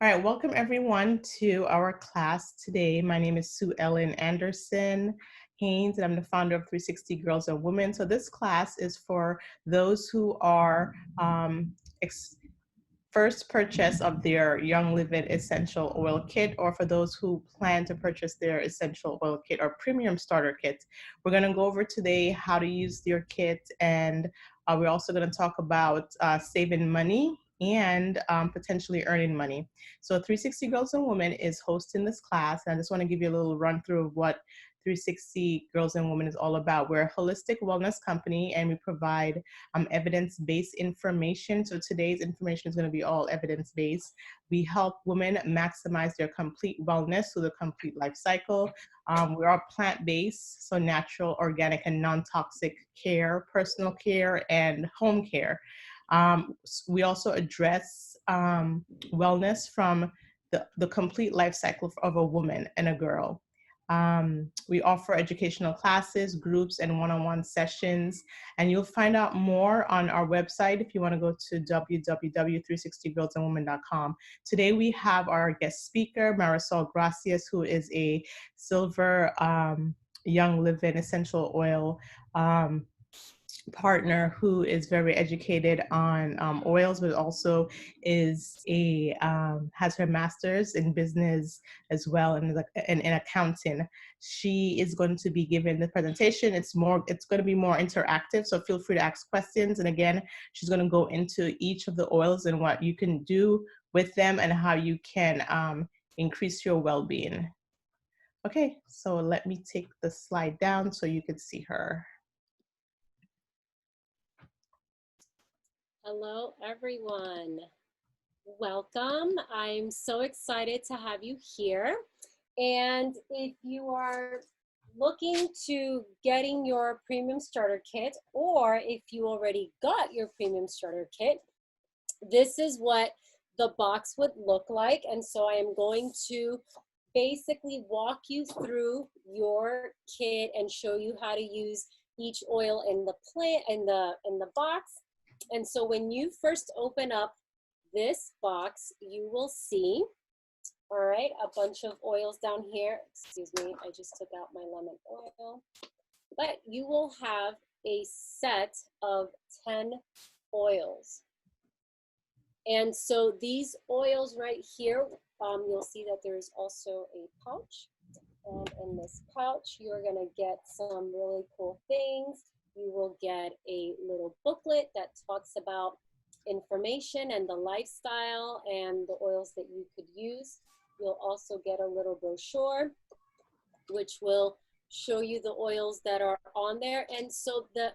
All right, welcome everyone to our class today. My name is Sue Ellen Anderson Haynes, and I'm the founder of 360 Girls and Women. So this class is for those who are first purchase of their Young Living Essential Oil Kit, or for those who plan to purchase their Essential Oil Kit or Premium Starter Kit. We're going to go over today how to use your kit, and we're also going to talk about saving money and potentially earning money. So 360 Girls and Women is hosting this class, and I just want to give you a little run through of what 360 Girls and Women is all about. We're a holistic wellness company, and we provide evidence-based information. So today's information is going to be all evidence-based. We help women maximize their complete wellness through the complete life cycle. We are plant-based, so natural, organic, and non-toxic care, personal care, and home care. We also address wellness from the complete life cycle of a woman and a girl. We offer educational classes, groups, and one-on-one sessions, and you'll find out more on our website if you want to go to www.360girlsandwomen.com. Today we have our guest speaker, Marisol Gracias, who is a silver Young Living Essential Oil partner who is very educated on oils, but also is has her master's in business as well, and in accounting. She is going to be giving the presentation. It's going to be more interactive, so feel free to ask questions. And again, she's going to go into each of the oils and what you can do with them and how you can increase your well-being. Okay, so let me take the slide down so you can see her. Hello, everyone. Welcome. I'm so excited to have you here. And if you are looking to getting your premium starter kit, or if you already got your premium starter kit, this is what the box would look like. And so I am going to basically walk you through your kit and show you how to use each oil in the plant in the box. And so when you first open up this box, you will see, all right, a bunch of oils down here. Excuse me, I just took out my lemon oil. But you will have a set of 10 oils. And so these oils right here, you'll see that there's also a pouch. And in this pouch, you're gonna get some really cool things. You will get a little booklet that talks about information and the lifestyle and the oils that you could use. You'll also get a little brochure, which will show you the oils that are on there. And so the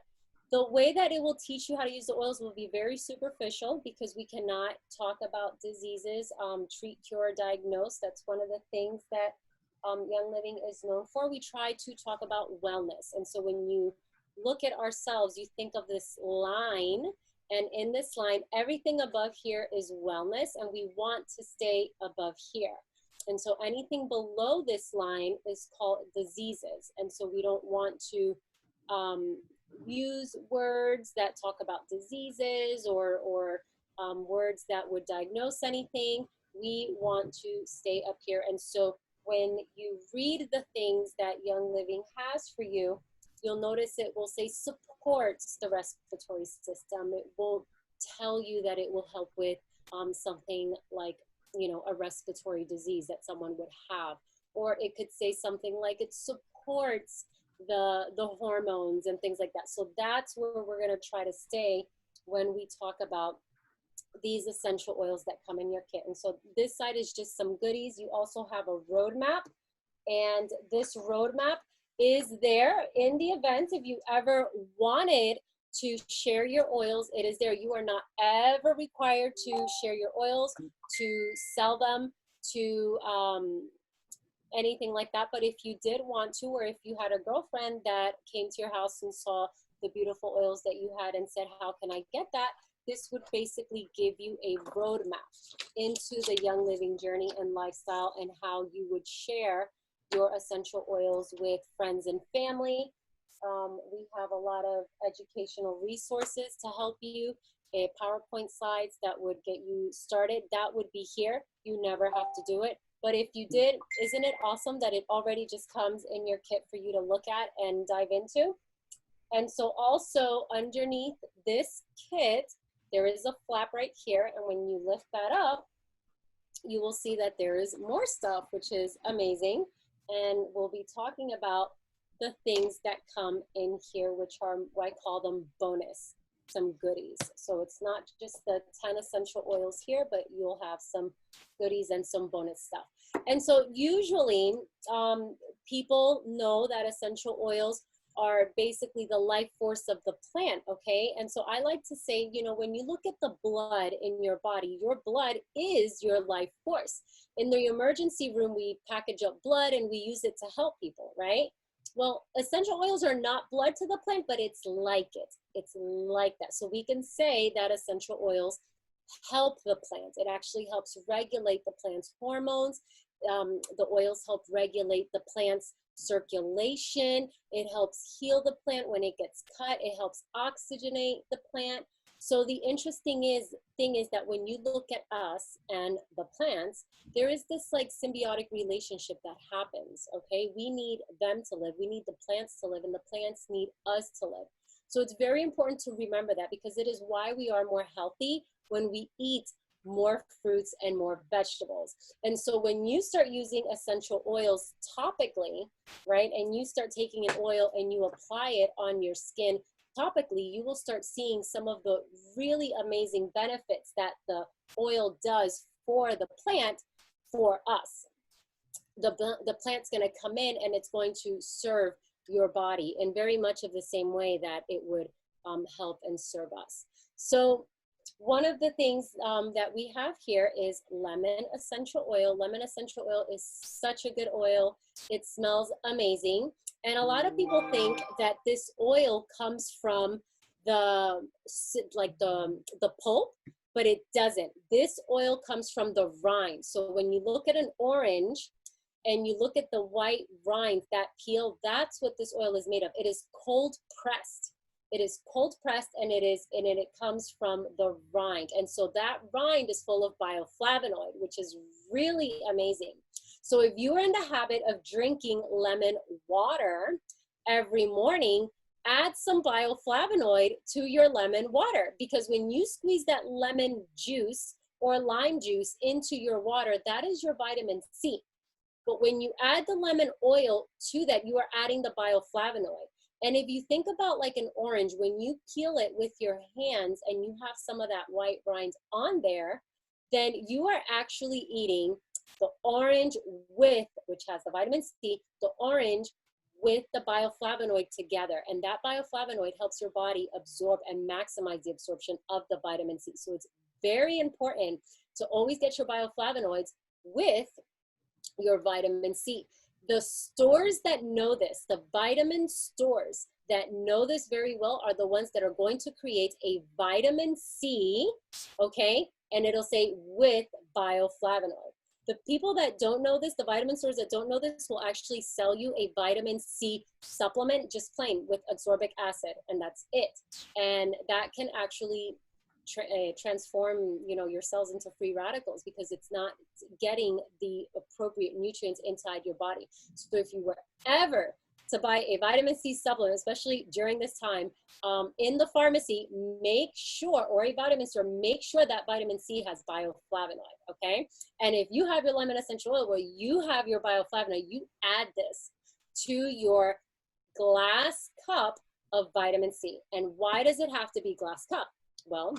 way that it will teach you how to use the oils will be very superficial, because we cannot talk about diseases, treat, cure, diagnose. That's one of the things that Young Living is known for. We try to talk about wellness. And so when you look at ourselves, you think of this line, and in this line, everything above here is wellness, and we want to stay above here. And so anything below this line is called diseases. And so we don't want to use words that talk about diseases or words that would diagnose anything. We want to stay up here. And so when you read the things that Young Living has for you, you'll notice it will say supports the respiratory system. It will tell you that it will help with something like, you know, a respiratory disease that someone would have. Or it could say something like it supports the hormones and things like that. So that's where we're gonna try to stay when we talk about these essential oils that come in your kit. And so this side is just some goodies. You also have a roadmap, and this roadmap is there in the event if you ever wanted to share your oils. It is there. You are not ever required to share your oils, to sell them, to anything like that. But if you did want to, or if you had a girlfriend that came to your house and saw the beautiful oils that you had and said, how can I get that? This would basically give you a roadmap into the Young Living journey and lifestyle, and how you would share your essential oils with friends and family. We have a lot of educational resources to help you PowerPoint slides that would get you started, that would be here. You never have to do it. But if you did, isn't it awesome that it already just comes in your kit for you to look at and dive into? And so also underneath this kit, there is a flap right here. And when you lift that up, you will see that there is more stuff, which is amazing. And we'll be talking about the things that come in here, which are, I call them bonus, some goodies. So it's not just the 10 essential oils here, but you'll have some goodies and some bonus stuff. And so usually people know that essential oils are basically the life force of the plant, okay? And so I like to say, you know, when you look at the blood in your body, your blood is your life force. In the emergency room, we package up blood and we use it to help people, right? Well, essential oils are not blood to the plant, but it's like it. It's like that. So we can say that essential oils help the plant. It actually helps regulate the plant's hormones. The oils help regulate the plant's circulation. It helps heal the plant when it gets cut. It helps oxygenate the plant. So the interesting thing is that when you look at us and the plants, there is this like symbiotic relationship that happens, okay? We need them to live. We need the plants to live, and the plants need us to live. So it's very important to remember that, because it is why we are more healthy when we eat more fruits and more vegetables. And so when you start using essential oils topically, right, and you start taking an oil and you apply it on your skin topically, you will start seeing some of the really amazing benefits that the oil does for the plant, for us. The plant's going to come in and it's going to serve your body in very much of the same way that it would help and serve us. So one of the things that we have here is lemon essential oil. Lemon essential oil is such a good oil. It smells amazing. And a lot of people think that this oil comes from the pulp, but it doesn't. This oil comes from the rind. So when you look at an orange and you look at the white rind, that peel, that's what this oil is made of. It is cold pressed. It is cold pressed, and it comes from the rind. And so that rind is full of bioflavonoid, which is really amazing. So if you are in the habit of drinking lemon water every morning, add some bioflavonoid to your lemon water, because when you squeeze that lemon juice or lime juice into your water, that is your vitamin C. But when you add the lemon oil to that, you are adding the bioflavonoid. And if you think about like an orange, when you peel it with your hands and you have some of that white rind on there, then you are actually eating the orange with, which has the vitamin C, the orange with the bioflavonoid together. And that bioflavonoid helps your body absorb and maximize the absorption of the vitamin C. So it's very important to always get your bioflavonoids with your vitamin C. The stores that know this, the vitamin stores that know this very well, are the ones that are going to create a vitamin C, okay? And it'll say with bioflavonoid. The people that don't know this, the vitamin stores that don't know this, will actually sell you a vitamin C supplement, just plain with ascorbic acid, and that's it. And that can actually transform, you know, your cells into free radicals, because it's not getting the appropriate nutrients inside your body. So if you were ever to buy a vitamin C supplement, especially during this time, in the pharmacy, make sure, or a vitamin store, make sure that vitamin C has bioflavonoid, okay? And if you have your lemon essential oil where you have your bioflavonoid, you add this to your glass cup of vitamin C. And why does it have to be glass cup? Well,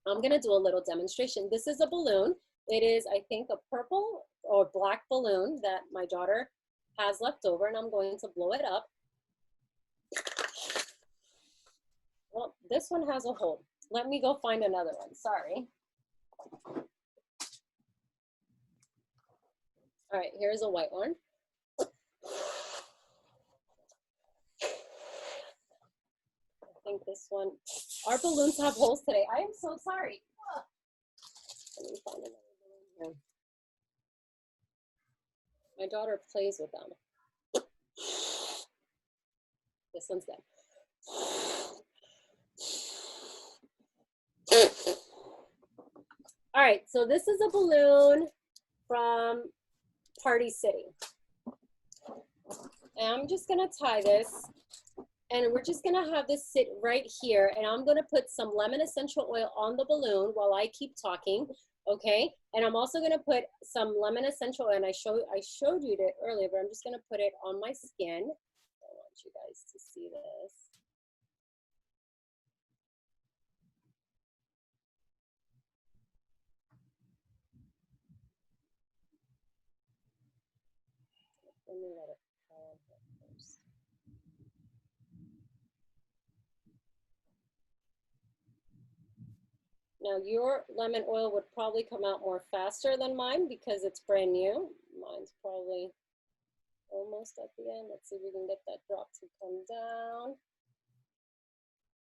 I'm gonna do a little demonstration. This is a balloon. It is, I think, a purple or black balloon that my daughter has left over, and I'm going to blow it up. Well, this one has a hole. Let me go find another one, sorry. All right, here's a white one. I think this one, our balloons have holes today. I am so sorry. Let me find another balloon here. My daughter plays with them. This one's dead. All right, so this is a balloon from Party City. And I'm just gonna tie this, and we're just gonna have this sit right here, and I'm gonna put some lemon essential oil on the balloon while I keep talking, okay? And I'm also gonna put some lemon essential oil, and I showed you it earlier, but I'm just gonna put it on my skin. I want you guys to see this. Let me let it calm first. Now your lemon oil would probably come out more faster than mine because it's brand new. Mine's probably almost at the end. Let's see if we can get that drop to come down.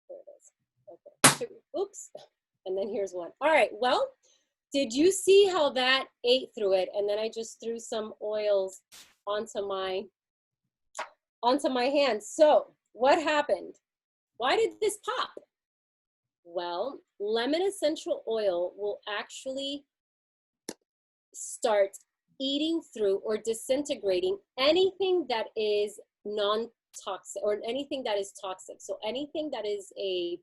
There it is. Okay. Oops. And then here's one. All right. Well, did you see how that ate through it? And then I just threw some oils onto my hand. So what happened? Why did this pop? Well, lemon essential oil will actually start eating through or disintegrating anything that is non-toxic or anything that is toxic. So anything that is a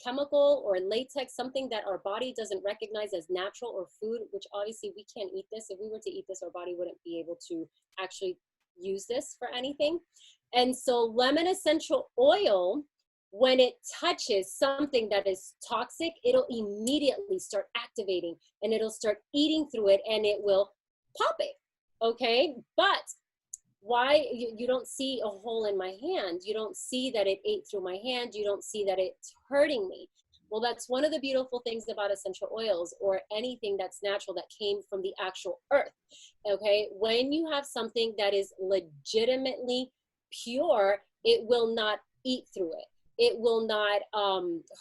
chemical or latex, something that our body doesn't recognize as natural or food, which obviously we can't eat this. If we were to eat this, our body wouldn't be able to actually use this for anything. And so lemon essential oil, when it touches something that is toxic, it'll immediately start activating and it'll start eating through it and it will pop it, okay? But why you don't see a hole in my hand? You don't see that it ate through my hand. You don't see that it's hurting me. Well, that's one of the beautiful things about essential oils or anything that's natural that came from the actual earth, okay? When you have something that is legitimately pure, it will not eat through it. It will not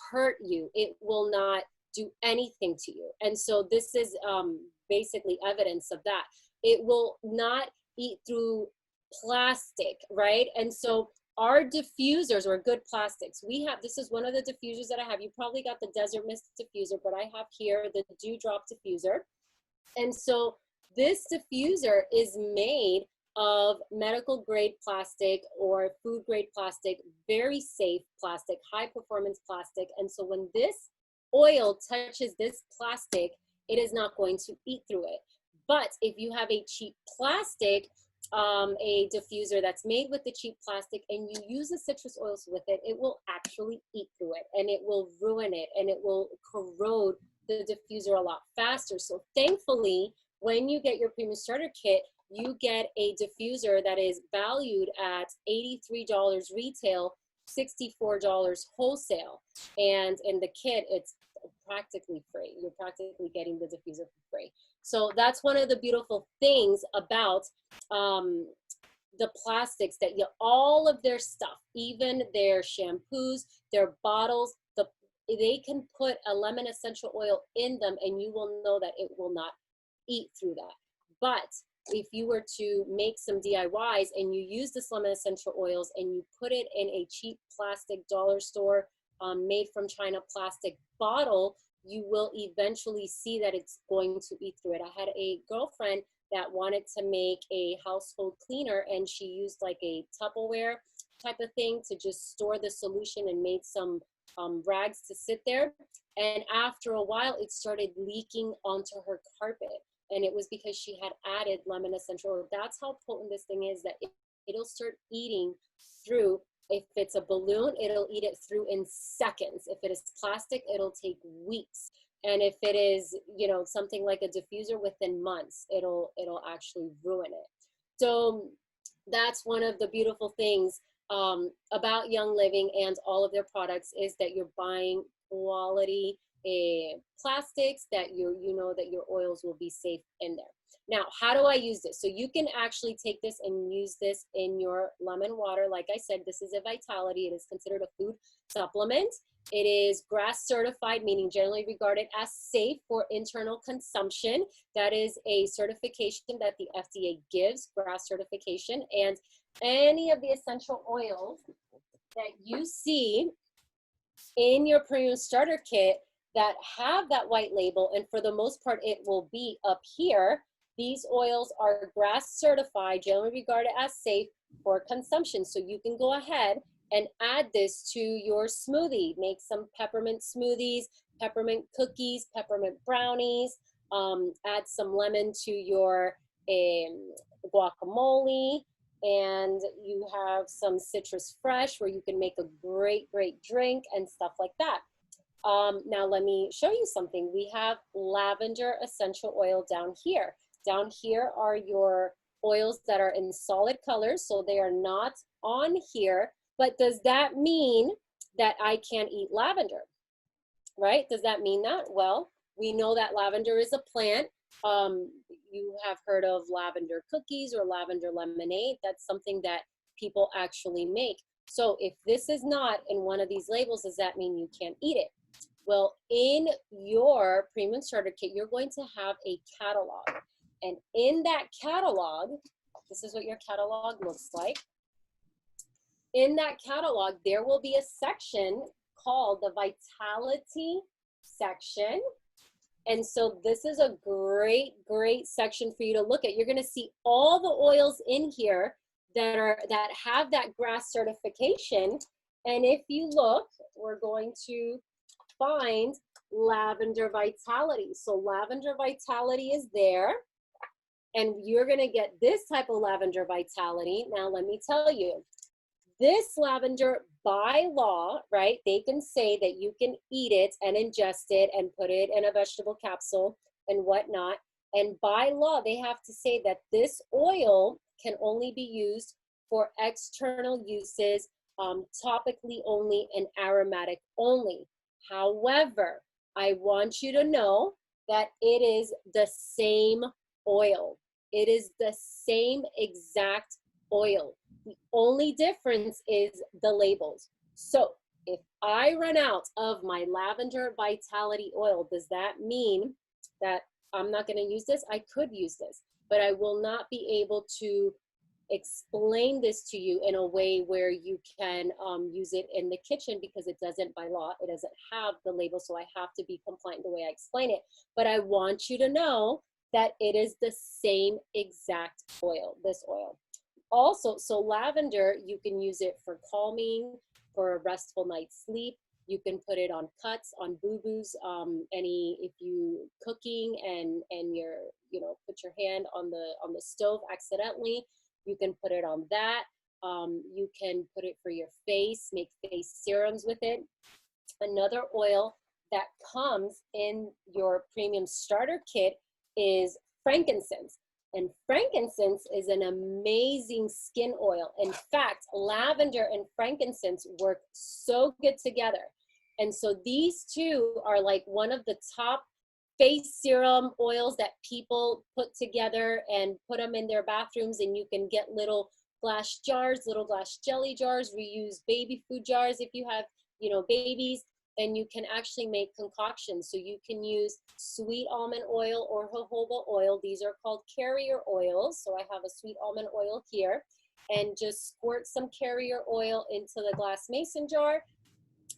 hurt you. It will not do anything to you. And so this is basically evidence of that. It will not eat through plastic, right? And so our diffusers are good plastics. This is one of the diffusers that I have. You probably got the Desert Mist diffuser, but I have here the Dewdrop diffuser. And so this diffuser is made of medical grade plastic or food grade plastic, very safe plastic, high performance plastic. And so when this oil touches this plastic, it is not going to eat through it. But if you have a cheap plastic, a diffuser that's made with the cheap plastic and you use the citrus oils with it, it will actually eat through it and it will ruin it and it will corrode the diffuser a lot faster. So thankfully, when you get your premium starter kit, you get a diffuser that is valued at $83 retail, $64 wholesale. And in the kit, it's practically free. You're practically getting the diffuser for free. So that's one of the beautiful things about the plastics, that all of their stuff, even their shampoos, their bottles, they can put a lemon essential oil in them and you will know that it will not eat through that. But if you were to make some DIYs and you use this lemon essential oils and you put it in a cheap plastic dollar store made from China plastic bottle, you will eventually see that it's going to eat through it. I had a girlfriend that wanted to make a household cleaner and she used like a Tupperware type of thing to just store the solution and made some rags to sit there. And after a while, it started leaking onto her carpet. And it was because she had added lemon essential oil. That's how potent this thing is, that it'll start eating through. If it's a balloon, it'll eat it through in seconds. If it is plastic, it'll take weeks. And if it is, you know, something like a diffuser, within months, it'll actually ruin it. So that's one of the beautiful things about Young Living and all of their products, is that you're buying quality plastics, that you know that your oils will be safe in there. Now, how do I use this? So you can actually take this and use this in your lemon water. Like I said, this is a Vitality. It is considered a food supplement. It is GRAS certified, meaning generally regarded as safe for internal consumption. That is a certification that the FDA gives, GRAS certification. And any of the essential oils that you see in your premium starter kit, that have that white label, and for the most part, it will be up here. These oils are GRAS certified, generally regarded as safe for consumption. So you can go ahead and add this to your smoothie. Make some peppermint smoothies, peppermint cookies, peppermint brownies. Add some lemon to your guacamole, and you have some citrus fresh where you can make a great drink and stuff like that. Now let me show you something. We have lavender essential oil down here. Down here are your oils that are in solid colors, so they are not on here. But does that mean that I can't eat lavender? Right? Does that mean that? Well, we know that lavender is a plant. You have heard of lavender cookies or lavender lemonade. That's something that people actually make. So if this is not in one of these labels, does that mean you can't eat it? Well, in your premium starter kit, you're going to have a catalog. And in that catalog, this is what your catalog looks like. In that catalog, there will be a section called the Vitality section. And so this is a great section for you to look at. You're going to see all the oils in here that have that GRAS certification. And if you look, we're going to find Lavender Vitality. So Lavender Vitality is there. And you're going to get this type of Lavender Vitality. Now, let me tell you, this lavender, by law, right, they can say that you can eat it and ingest it and put it in a vegetable capsule and whatnot. And by law, they have to say that this oil can only be used for external uses, topically only and aromatic only. However, I want you to know that it is the same oil. It is the same exact oil. The only difference is the labels. So if I run out of my Lavender Vitality Oil, does that mean that I'm not going to use this? I could use this, but I will not be able to explain this to you in a way where you can use it in the kitchen, because it doesn't, by law, it doesn't have the label, so I have to be compliant the way I explain it. But I want you to know that it is the same exact oil, this oil. Also, so lavender, you can use it for calming, for a restful night's sleep. You can put it on cuts, on boo-boos, if you cooking and you're, put your hand on the stove accidentally, you can put it on that. You can put it for your face, make face serums with it. Another oil that comes in your premium starter kit is frankincense. And frankincense is an amazing skin oil. In fact, lavender and frankincense work so good together. And so these two are like one of the top face serum oils that people put together and put them in their bathrooms. And you can get little glass jars, little glass jelly jars, reuse baby food jars if you have, babies. And you can actually make concoctions. So you can use sweet almond oil or jojoba oil. These are called carrier oils. So I have a sweet almond oil here, and just squirt some carrier oil into the glass mason jar,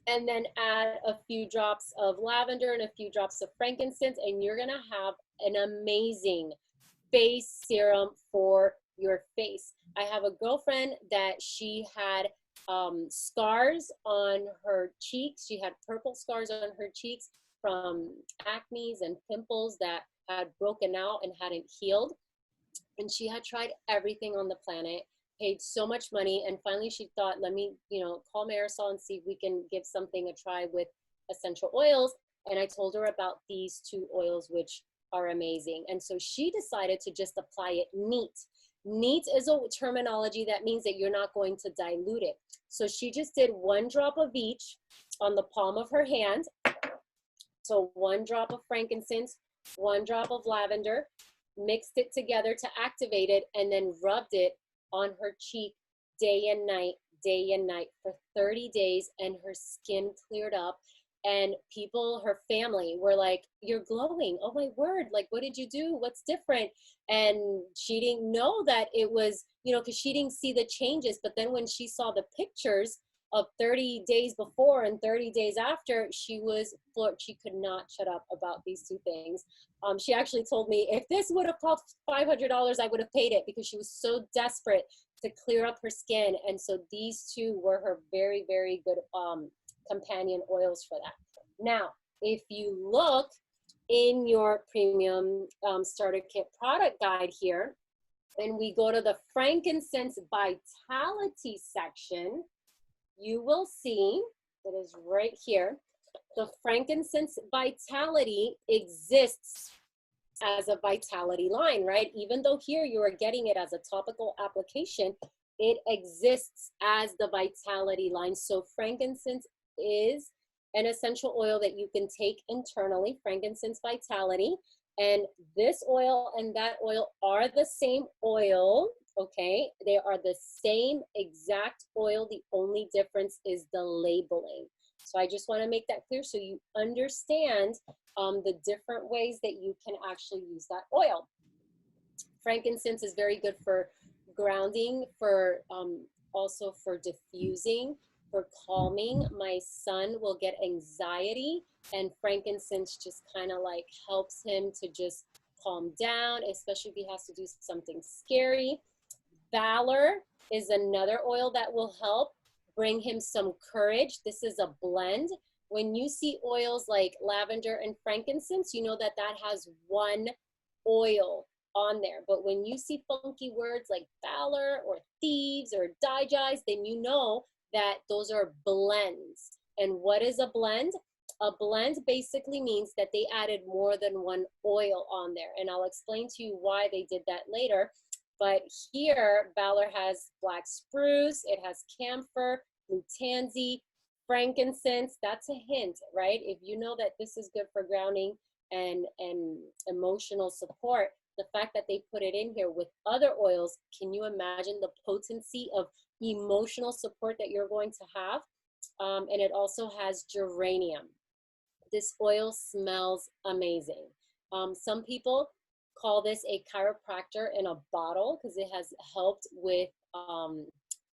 and then add a few drops of lavender and a few drops of frankincense, and you're gonna have an amazing face serum for your face. I have a girlfriend that she had scars on her cheeks. She had purple scars on her cheeks from acne and pimples that had broken out and hadn't healed. And she had tried everything on the planet, paid so much money, and finally she thought, let me, call Marisol and see if we can give something a try with essential oils. And I told her about these two oils, which are amazing. And so she decided to just apply it neat. Neat is a terminology that means that you're not going to dilute it. So she just did 1 drop of each on the palm of her hand. So 1 drop of frankincense, 1 drop of lavender, mixed it together to activate it, and then rubbed it on her cheek day and night for 30 days, and her skin cleared up. And people, her family, were like, you're glowing. Oh my word, like, what did you do? What's different? And she didn't know that it was, because she didn't see the changes. But then when she saw the pictures of 30 days before and 30 days after, she was floored. She could not shut up about these two things. She actually told me, if this would have cost $500, I would have paid it, because she was so desperate to clear up her skin. And so these two were her very, very good companion oils for that. Now, if you look in your premium starter kit product guide here, and we go to the Frankincense Vitality section, you will see that is right here. The Frankincense Vitality exists as a vitality line, right? Even though here you are getting it as a topical application, it exists as the vitality line. So frankincense is an essential oil that you can take internally, Frankincense Vitality. And this oil and that oil are the same oil, okay? They are the same exact oil. The only difference is the labeling. So I just want to make that clear so you understand the different ways that you can actually use that oil. Frankincense is very good for grounding, for also for diffusing, for calming. My son will get anxiety, and frankincense just kind of like helps him to just calm down, especially if he has to do something scary. Valor is another oil that will help bring him some courage. This is a blend. When you see oils like lavender and frankincense, you know that that has one oil on there. But when you see funky words like Valor or thieves or Digize, then you know that those are blends. And what is a blend? A blend basically means that they added more than one oil on there. And I'll explain to you why they did that later. But here, Valor has black spruce, it has camphor, blue tansy, frankincense. That's a hint, right? If you know that this is good for grounding and emotional support, the fact that they put it in here with other oils, can you imagine the potency of emotional support that you're going to have? And it also has geranium. This oil smells amazing. Some people call this a chiropractor in a bottle because it has helped with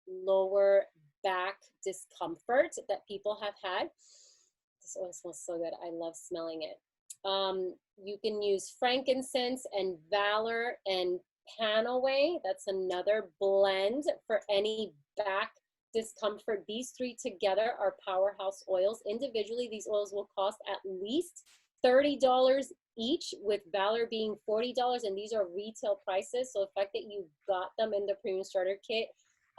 lower back discomfort that people have had. This oil smells so good. I love smelling it. You can use frankincense and Valor and Panaway. That's another blend for any back discomfort. These three together are powerhouse oils. Individually, these oils will cost at least $30 each, with Valor being $40, and these are retail prices. So the fact that you got them in the premium starter kit,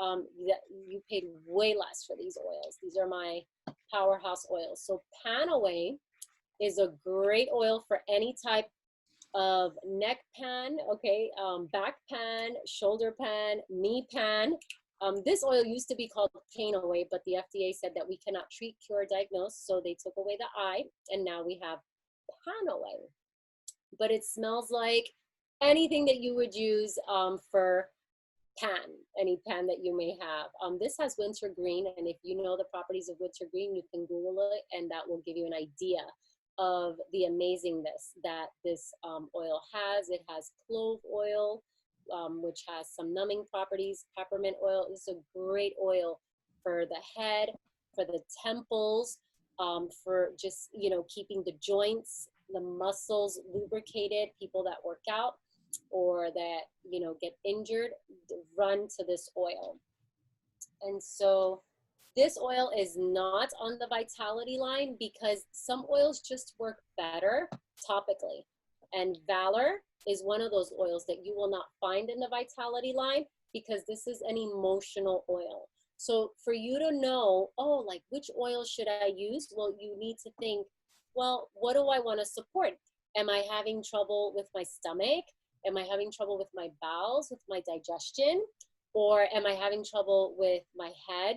you paid way less for these oils. These are my powerhouse oils. So Panaway is a great oil for any type of neck pan, okay, back pan, shoulder pan, knee pan. This oil used to be called Pain Away, but the FDA said that we cannot treat, cure, or diagnose, so they took away the I, and now we have Panaway. But it smells like anything that you would use for pan, any pan that you may have. This has wintergreen, and if you know the properties of wintergreen, you can Google it, and that will give you an idea of the amazingness that this oil has. It has clove oil, which has some numbing properties. Peppermint oil is a great oil for the head, for the temples, for just, you know, keeping the joints, the muscles lubricated. People that work out or that, you know, get injured, run to this oil. And so this oil is not on the Vitality line because some oils just work better topically. And Valor is one of those oils that you will not find in the Vitality line because this is an emotional oil. So for you to know, oh, like which oil should I use? Well, you need to think, well, what do I want to support? Am I having trouble with my stomach? Am I having trouble with my bowels, with my digestion? Or am I having trouble with my head?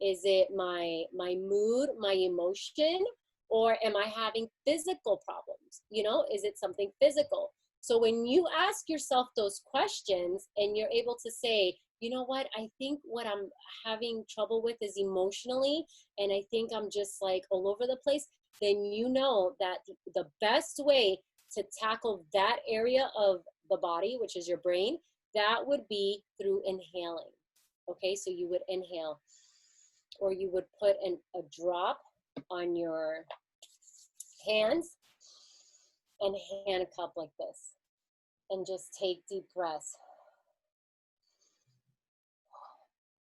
Is it my mood, my emotion? Or am I having physical problems? You know, is it something physical? So when you ask yourself those questions and you're able to say, you know what, I think what I'm having trouble with is emotionally, and I think I'm just like all over the place, then you know that the best way to tackle that area of the body, which is your brain, that would be through inhaling. Okay, so you would inhale or you would put a drop on your hands and hand cup like this. And just take deep breaths.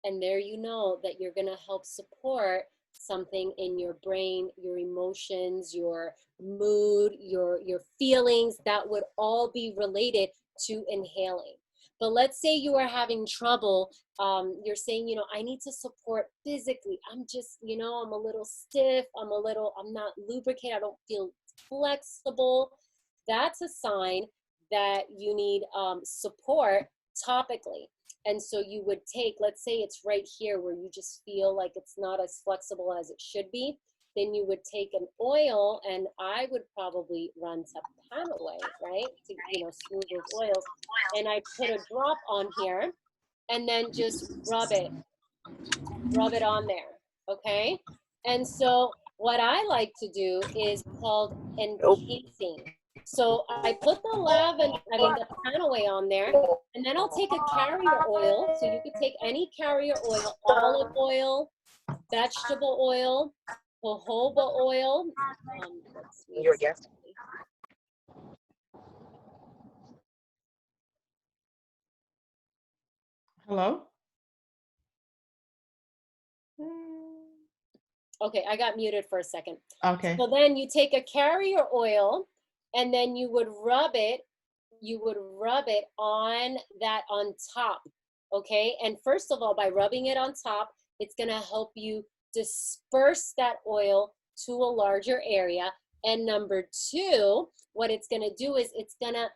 And there you know that you're gonna help support something in your brain, your emotions, your mood, your feelings that would all be related to inhaling. But let's say you are having trouble, you're saying, you know, I need to support physically. I'm just, you know, I'm a little stiff, I'm not lubricated, I don't feel flexible. That's a sign that you need support topically. And so you would take, let's say it's right here where you just feel like it's not as flexible as it should be, then you would take an oil, and I would probably run to Panaway, right? To, you know, smooth those oils. And I put a drop on here and then just rub it on there, okay? And so what I like to do is called encasing. So I put the Panaway on there, and then I'll take a carrier oil. So you could take any carrier oil, olive oil, vegetable oil, jojoba oil. You're a guest. Hello? Okay, I got muted for a second. Okay. So then you take a carrier oil, and then you would rub it on top, okay? And first of all, by rubbing it on top, it's gonna help you disperse that oil to a larger area. And number two, what it's gonna do is it's gonna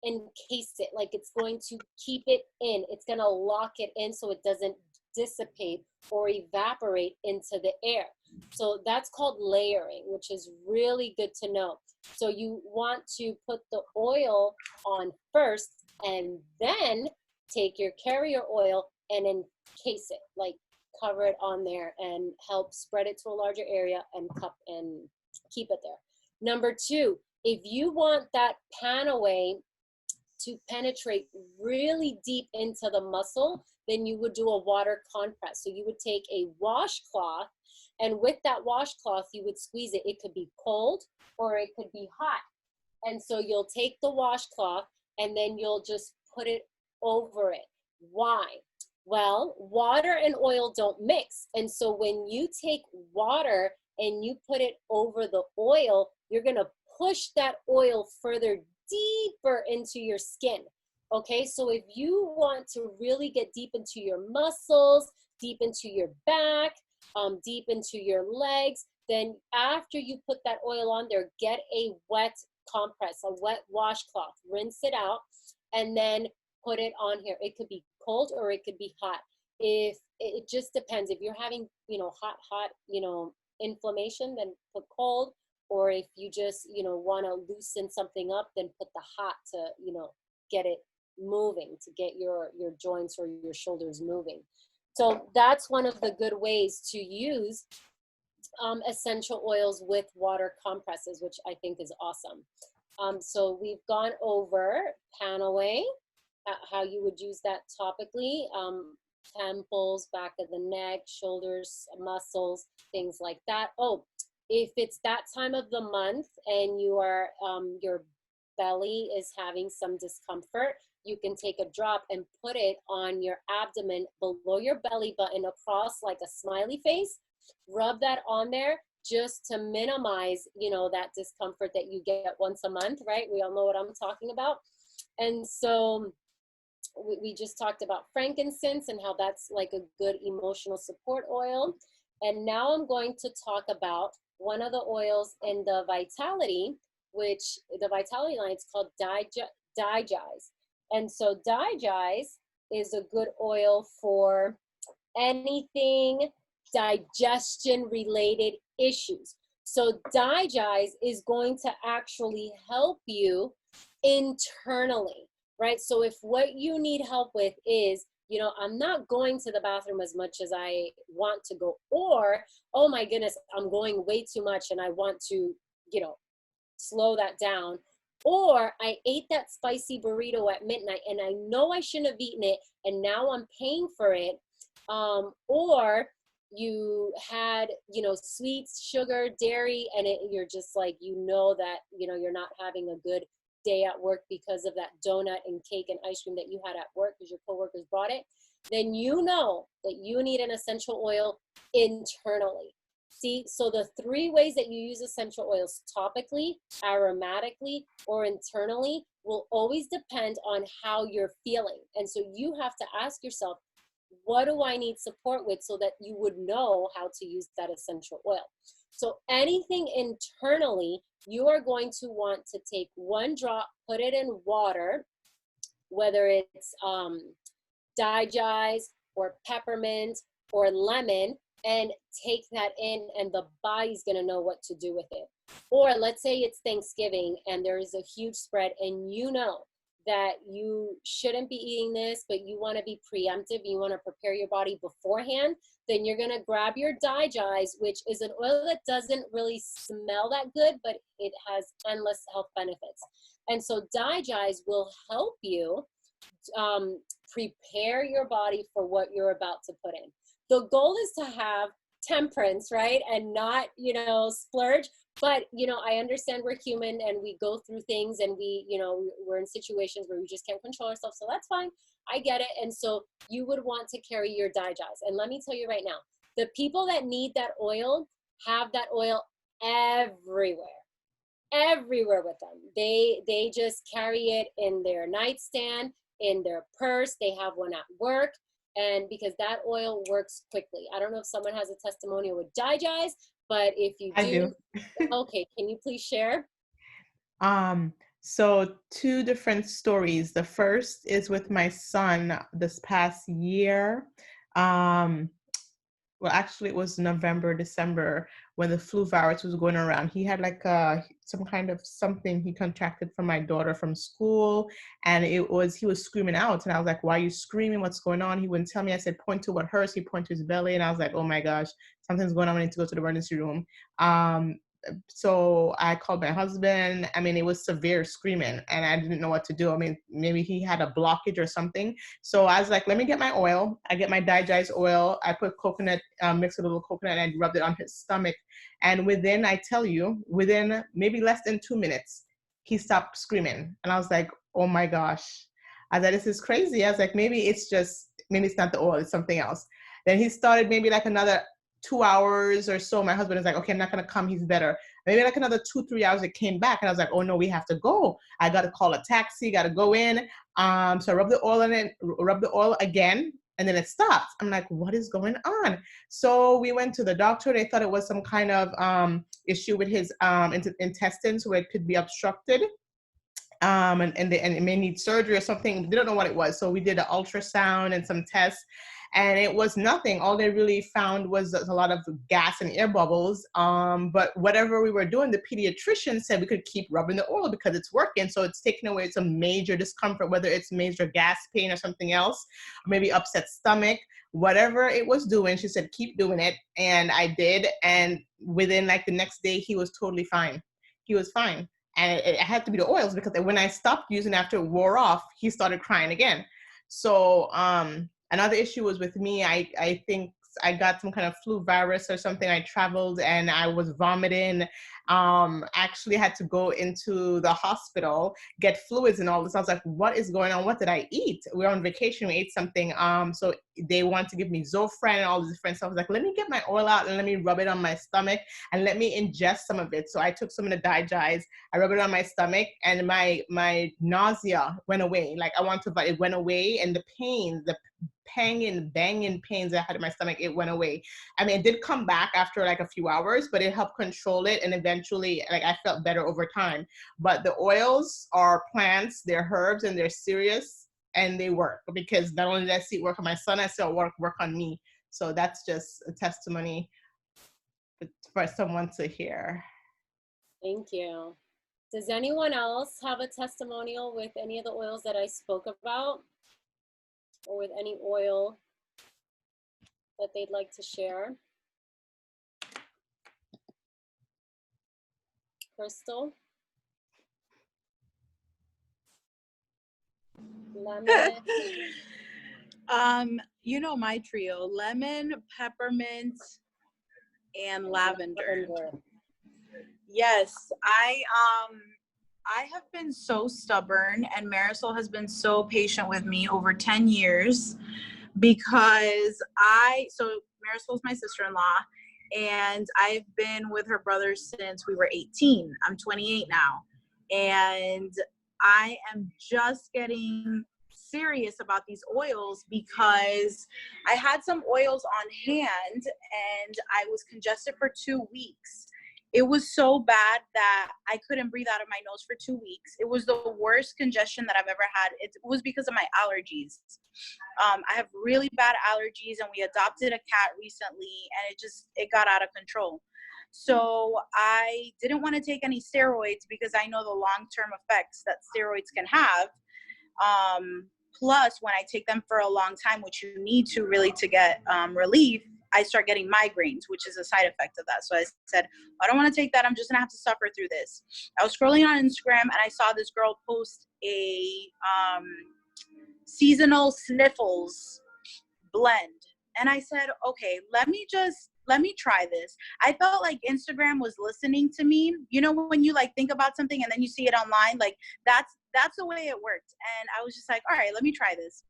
encase it, like it's going to keep it in. It's gonna lock it in so it doesn't dissipate or evaporate into the air. So that's called layering, which is really good to know. So you want to put the oil on first and then take your carrier oil and encase it, like cover it on there and help spread it to a larger area and cup and keep it there. Number two, if you want that Panaway to penetrate really deep into the muscle, then you would do a water compress. So you would take a washcloth, and with that washcloth, you would squeeze it. It could be cold or it could be hot. And so you'll take the washcloth and then you'll just put it over it. Why? Well, water and oil don't mix. And so when you take water and you put it over the oil, you're gonna push that oil further deeper into your skin. Okay, so if you want to really get deep into your muscles, deep into your back, deep into your legs, then after you put that oil on there, get a wet compress, a wet washcloth, rinse it out, and then put it on here. It could be cold or it could be hot. If it just depends. If you're having, you know, hot, you know, inflammation, then put cold. Or if you just, you know, want to loosen something up, then put the hot to, you know, get it moving, to get your joints or your shoulders moving. So that's one of the good ways to use essential oils with water compresses, which I think is awesome. So we've gone over Panaway, how you would use that topically, temples, back of the neck, shoulders, muscles, things like that. Oh, if it's that time of the month and you are, your belly is having some discomfort, you can take a drop and put it on your abdomen below your belly button across like a smiley face. Rub that on there just to minimize, you know, that discomfort that you get once a month, right? We all know what I'm talking about. And so we just talked about frankincense and how that's like a good emotional support oil. And now I'm going to talk about one of the oils in the Vitality, which the Vitality line is called Digize. And so Digize is a good oil for anything digestion related issues. So Digize is going to actually help you internally, right? So if what you need help with is, you know, I'm not going to the bathroom as much as I want to go, or, oh my goodness, I'm going way too much and I want to, you know, slow that down. Or I ate that spicy burrito at midnight and I know I shouldn't have eaten it and now I'm paying for it. Or you had, you know, sweets, sugar, dairy, and you're just like, you know that, you know, you're not having a good day at work because of that donut and cake and ice cream that you had at work because your coworkers brought it, then you know that you need an essential oil internally. See, so the 3 ways that you use essential oils, topically, aromatically, or internally, will always depend on how you're feeling. And so you have to ask yourself, what do I need support with, so that you would know how to use that essential oil. So anything internally, you are going to want to take 1 drop, put it in water, whether it's Digize or peppermint or lemon, and take that in, and the body's gonna know what to do with it. Or let's say it's Thanksgiving and there is a huge spread, and you know that you shouldn't be eating this, but you want to be preemptive, you want to prepare your body beforehand, then you're going to grab your Digize, which is an oil that doesn't really smell that good, but it has endless health benefits. And so Digize will help you prepare your body for what you're about to put in. The goal is to have temperance, right? And not, you know, splurge. But, you know, I understand we're human and we go through things, and we, you know, we're in situations where we just can't control ourselves. So that's fine. I get it. And so you would want to carry your Digize. And let me tell you right now, the people that need that oil have that oil everywhere with them. They just carry it in their nightstand, in their purse. They have one at work. And because that oil works quickly. I don't know if someone has a testimonial with Digize, but if you I do. okay, can you please share? So 2 different stories. The first is with my son this past year. Well, actually, it was November, December when the flu virus was going around. He had like some kind of something he contracted from my daughter from school, and he was screaming out, and I was like, "Why are you screaming? What's going on?" He wouldn't tell me. I said, "Point to what hurts." He pointed to his belly, and I was like, "Oh my gosh, something's going on. I need to go to the emergency room." So I called my husband. I mean, it was severe screaming, and I didn't know what to do. I mean, maybe he had a blockage or something. So I was like, let me get my oil. I get my Digize oil. I put coconut, mix with a little coconut, and I rubbed it on his stomach. And within, I tell you, within maybe less than 2 minutes, he stopped screaming. And I was like, oh my gosh. I thought, this is crazy. I was like, maybe it's not the oil, it's something else. Then he started maybe like another 2 hours or so. My husband is like, okay, I'm not going to come. He's better. Maybe like another 2-3 hours, it came back. And I was like, oh no, we have to go. I got to call a taxi, got to go in. So I rubbed the oil in it, rubbed the oil again, and then it stopped. I'm like, what is going on? So we went to the doctor. They thought it was some kind of issue with his intestines where it could be obstructed. And it may need surgery or something. They don't know what it was. So we did an ultrasound and some tests, and it was nothing. All they really found was a lot of gas and air bubbles. But whatever we were doing, the pediatrician said we could keep rubbing the oil because it's working. So it's taking away some major discomfort, whether it's major gas pain or something else, or maybe upset stomach, whatever it was doing. She said, keep doing it. And I did. And within like the next day, he was totally fine. He was fine. And it had to be the oils, because when I stopped using after it wore off, he started crying again. So another issue was with me. I think I got some kind of flu virus or something. I traveled and I was vomiting. Actually had to go into the hospital, get fluids and all this. I was like, what is going on? What did I eat? We were on vacation. We ate something. So they want to give me Zofran and all this different stuff. I was like, let me get my oil out and let me rub it on my stomach and let me ingest some of it. So I took some of the Digize, I rubbed it on my stomach, and my nausea went away. Like it went away, and the pain, the banging pains I had in my stomach, it went away. I mean, it did come back after like a few hours, but it helped control it, and eventually, like, I felt better over time. But the oils are plants, they're herbs, and they're serious, and they work, because not only did I see it work on my son, I saw it work on me. So that's just a testimony for someone to hear. Thank you. Does anyone else have a testimonial with any of the oils that I spoke about, or with any oil that they'd like to share? Crystal? Lemon? You know my trio: lemon, peppermint, and lavender. Lavender. Yes, I have been so stubborn, and Marisol has been so patient with me over 10 years because Marisol's my sister-in-law, and I've been with her brother since we were 18. I'm 28 now, and I am just getting serious about these oils because I had some oils on hand and I was congested for 2 weeks. It was so bad that I couldn't breathe out of my nose for 2 weeks. It was the worst congestion that I've ever had. It was because of my allergies. I have really bad allergies, and we adopted a cat recently, and it got out of control. So I didn't want to take any steroids because I know the long-term effects that steroids can have. Plus, when I take them for a long time, which you need to really to get relief, I start getting migraines, which is a side effect of that. So I said, I don't want to take that. I'm just going to have to suffer through this. I was scrolling on Instagram and I saw this girl post a seasonal sniffles blend. And I said, okay, let me try this. I felt like Instagram was listening to me. You know, when you like think about something and then you see it online, like that's the way it worked. And I was just like, all right, let me try this.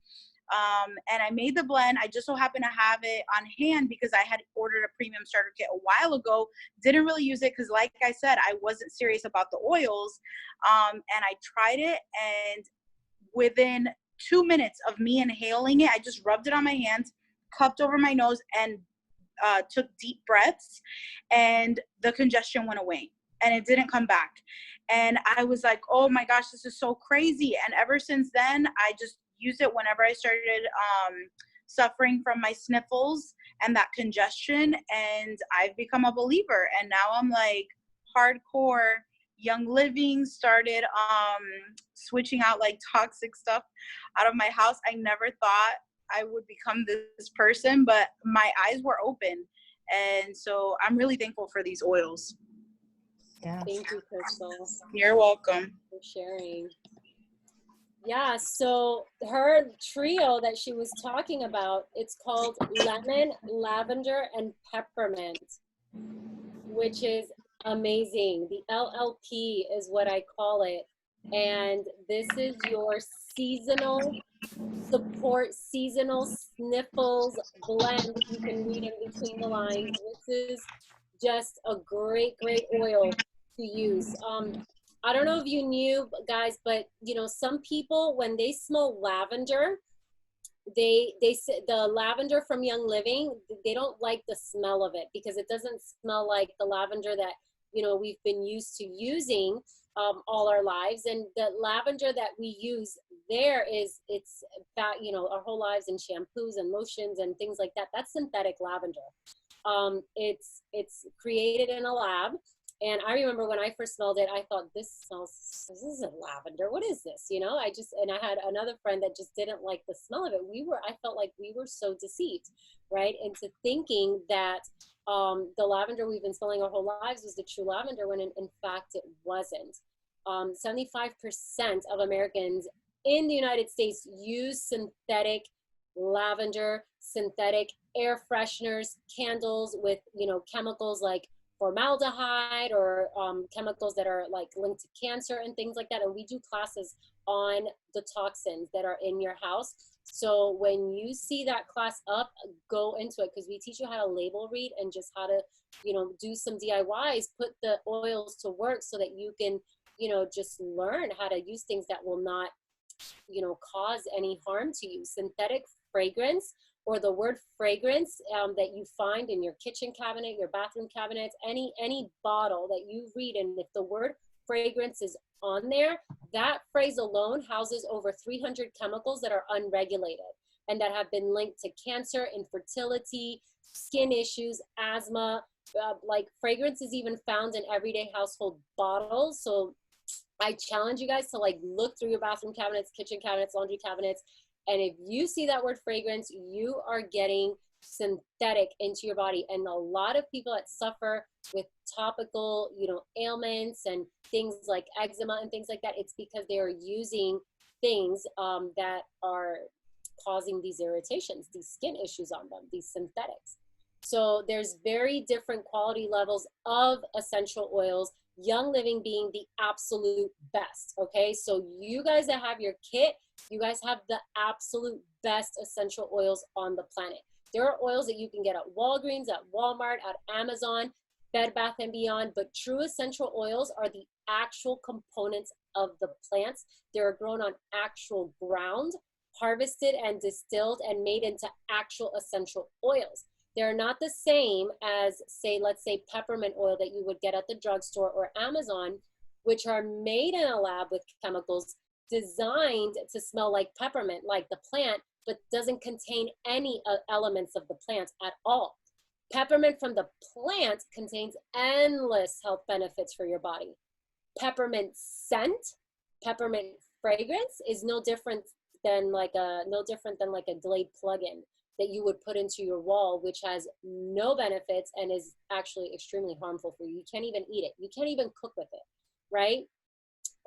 And I made the blend. I just so happened to have it on hand because I had ordered a premium starter kit a while ago. Didn't really use it because, like I said, I wasn't serious about the oils. And I tried it, and within 2 minutes of me inhaling it, I just rubbed it on my hands, cupped over my nose, and took deep breaths, and the congestion went away and it didn't come back. And I was like, oh my gosh, this is so crazy. And ever since then, I just use it whenever I started suffering from my sniffles and that congestion, and I've become a believer. And now I'm like hardcore Young Living, started switching out like toxic stuff out of my house. I never thought I would become this person, but my eyes were open. And so I'm really thankful for these oils. Yeah. Thank you, Crystal, You're welcome. for sharing. Yeah, so her trio that she was talking about, it's called lemon, lavender, and peppermint, which is amazing. The LLP is what I call it. And this is your seasonal support, seasonal sniffles blend. You can read in between the lines. This is just a great, great oil to use. I don't know if you knew, guys, but you know, some people, when they smell lavender, they the lavender from Young Living, they don't like the smell of it because it doesn't smell like the lavender that, you know, we've been used to using all our lives. And the lavender that we use there it's that, you know, our whole lives in shampoos and lotions and things like that. That's synthetic lavender. It's created in a lab. And I remember when I first smelled it, I thought, this isn't lavender. What is this? You know, and I had another friend that just didn't like the smell of it. I felt like we were so deceived, right? Into thinking that the lavender we've been smelling our whole lives was the true lavender, when in fact it wasn't. 75% of Americans in the United States use synthetic lavender, synthetic air fresheners, candles with, you know, chemicals like formaldehyde or chemicals that are like linked to cancer and things like that. And we do classes on the toxins that are in your house. So when you see that class up, go into it, because we teach you how to label read and just how to, you know, do some DIYs, put the oils to work so that you can, you know, just learn how to use things that will not, you know, cause any harm to you. Synthetic fragrance, or the word fragrance that you find in your kitchen cabinet, your bathroom cabinets, any bottle that you read, and if the word fragrance is on there, that phrase alone houses over 300 chemicals that are unregulated and that have been linked to cancer, infertility, skin issues, asthma. Like fragrance is even found in everyday household bottles. So I challenge you guys to like look through your bathroom cabinets, kitchen cabinets, laundry cabinets, and if you see that word fragrance, you are getting synthetic into your body. And a lot of people that suffer with topical, you know, ailments and things like eczema and things like that, it's because they are using things that are causing these irritations, these skin issues on them, these synthetics. So there's very different quality levels of essential oils, Young Living being the absolute best, okay? So you guys that have your kit, you guys have the absolute best essential oils on the planet. There are oils that you can get at Walgreens, at Walmart, at Amazon, Bed Bath & Beyond, but true essential oils are the actual components of the plants. They're grown on actual ground, harvested and distilled and made into actual essential oils. They're not the same as, say, let's say peppermint oil that you would get at the drugstore or Amazon, which are made in a lab with chemicals designed to smell like peppermint, like the plant, but doesn't contain any elements of the plant at all. Peppermint from the plant contains endless health benefits for your body. Peppermint scent, peppermint fragrance is no different than like a Glade plug-in that you would put into your wall, which has no benefits and is actually extremely harmful for you. You can't even eat it. You can't even cook with it, right?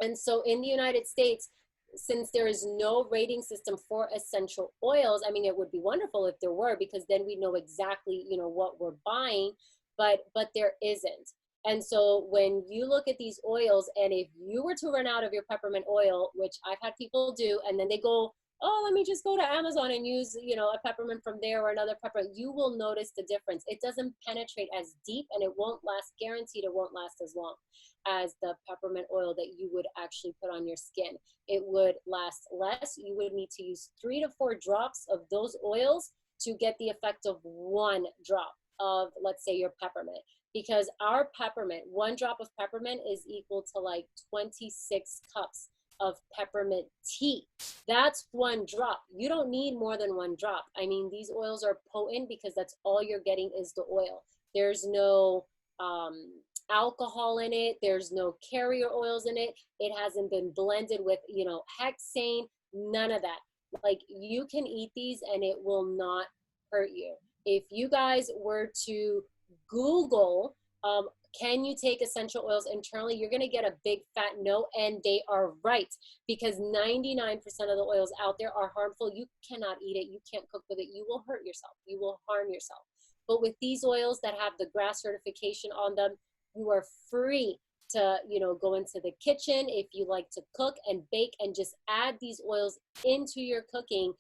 And so in the United States, since there is no rating system for essential oils, I mean, it would be wonderful if there were, because then we know exactly, you know, what we're buying, but there isn't. And so when you look at these oils, and if you were to run out of your peppermint oil, which I've had people do, and then they go, oh, let me just go to Amazon and use, you know, a peppermint from there or another peppermint, you will notice the difference. It doesn't penetrate as deep, and it won't last, guaranteed it won't last as long as the peppermint oil that you would actually put on your skin. It would last less. You would need to use 3 to 4 drops of those oils to get the effect of 1 drop of, let's say, your peppermint. Because our peppermint, 1 drop of peppermint is equal to like 26 cups of peppermint tea. That's 1 drop. You don't need more than 1 drop. I mean, these oils are potent because that's all you're getting is the oil. There's no alcohol in it. There's no carrier oils in it. It hasn't been blended with, you know, hexane, none of that. Like, you can eat these and it will not hurt you. If you guys were to Google, can you take essential oils internally, you're going to get a big fat no, and they are right, because 99% of the oils out there are harmful. You cannot eat it. You can't cook with it. You will hurt yourself. You will harm yourself. But with these oils that have the GRAS certification on them, you are free to, you know, go into the kitchen if you like to cook and bake and just add these oils into your cooking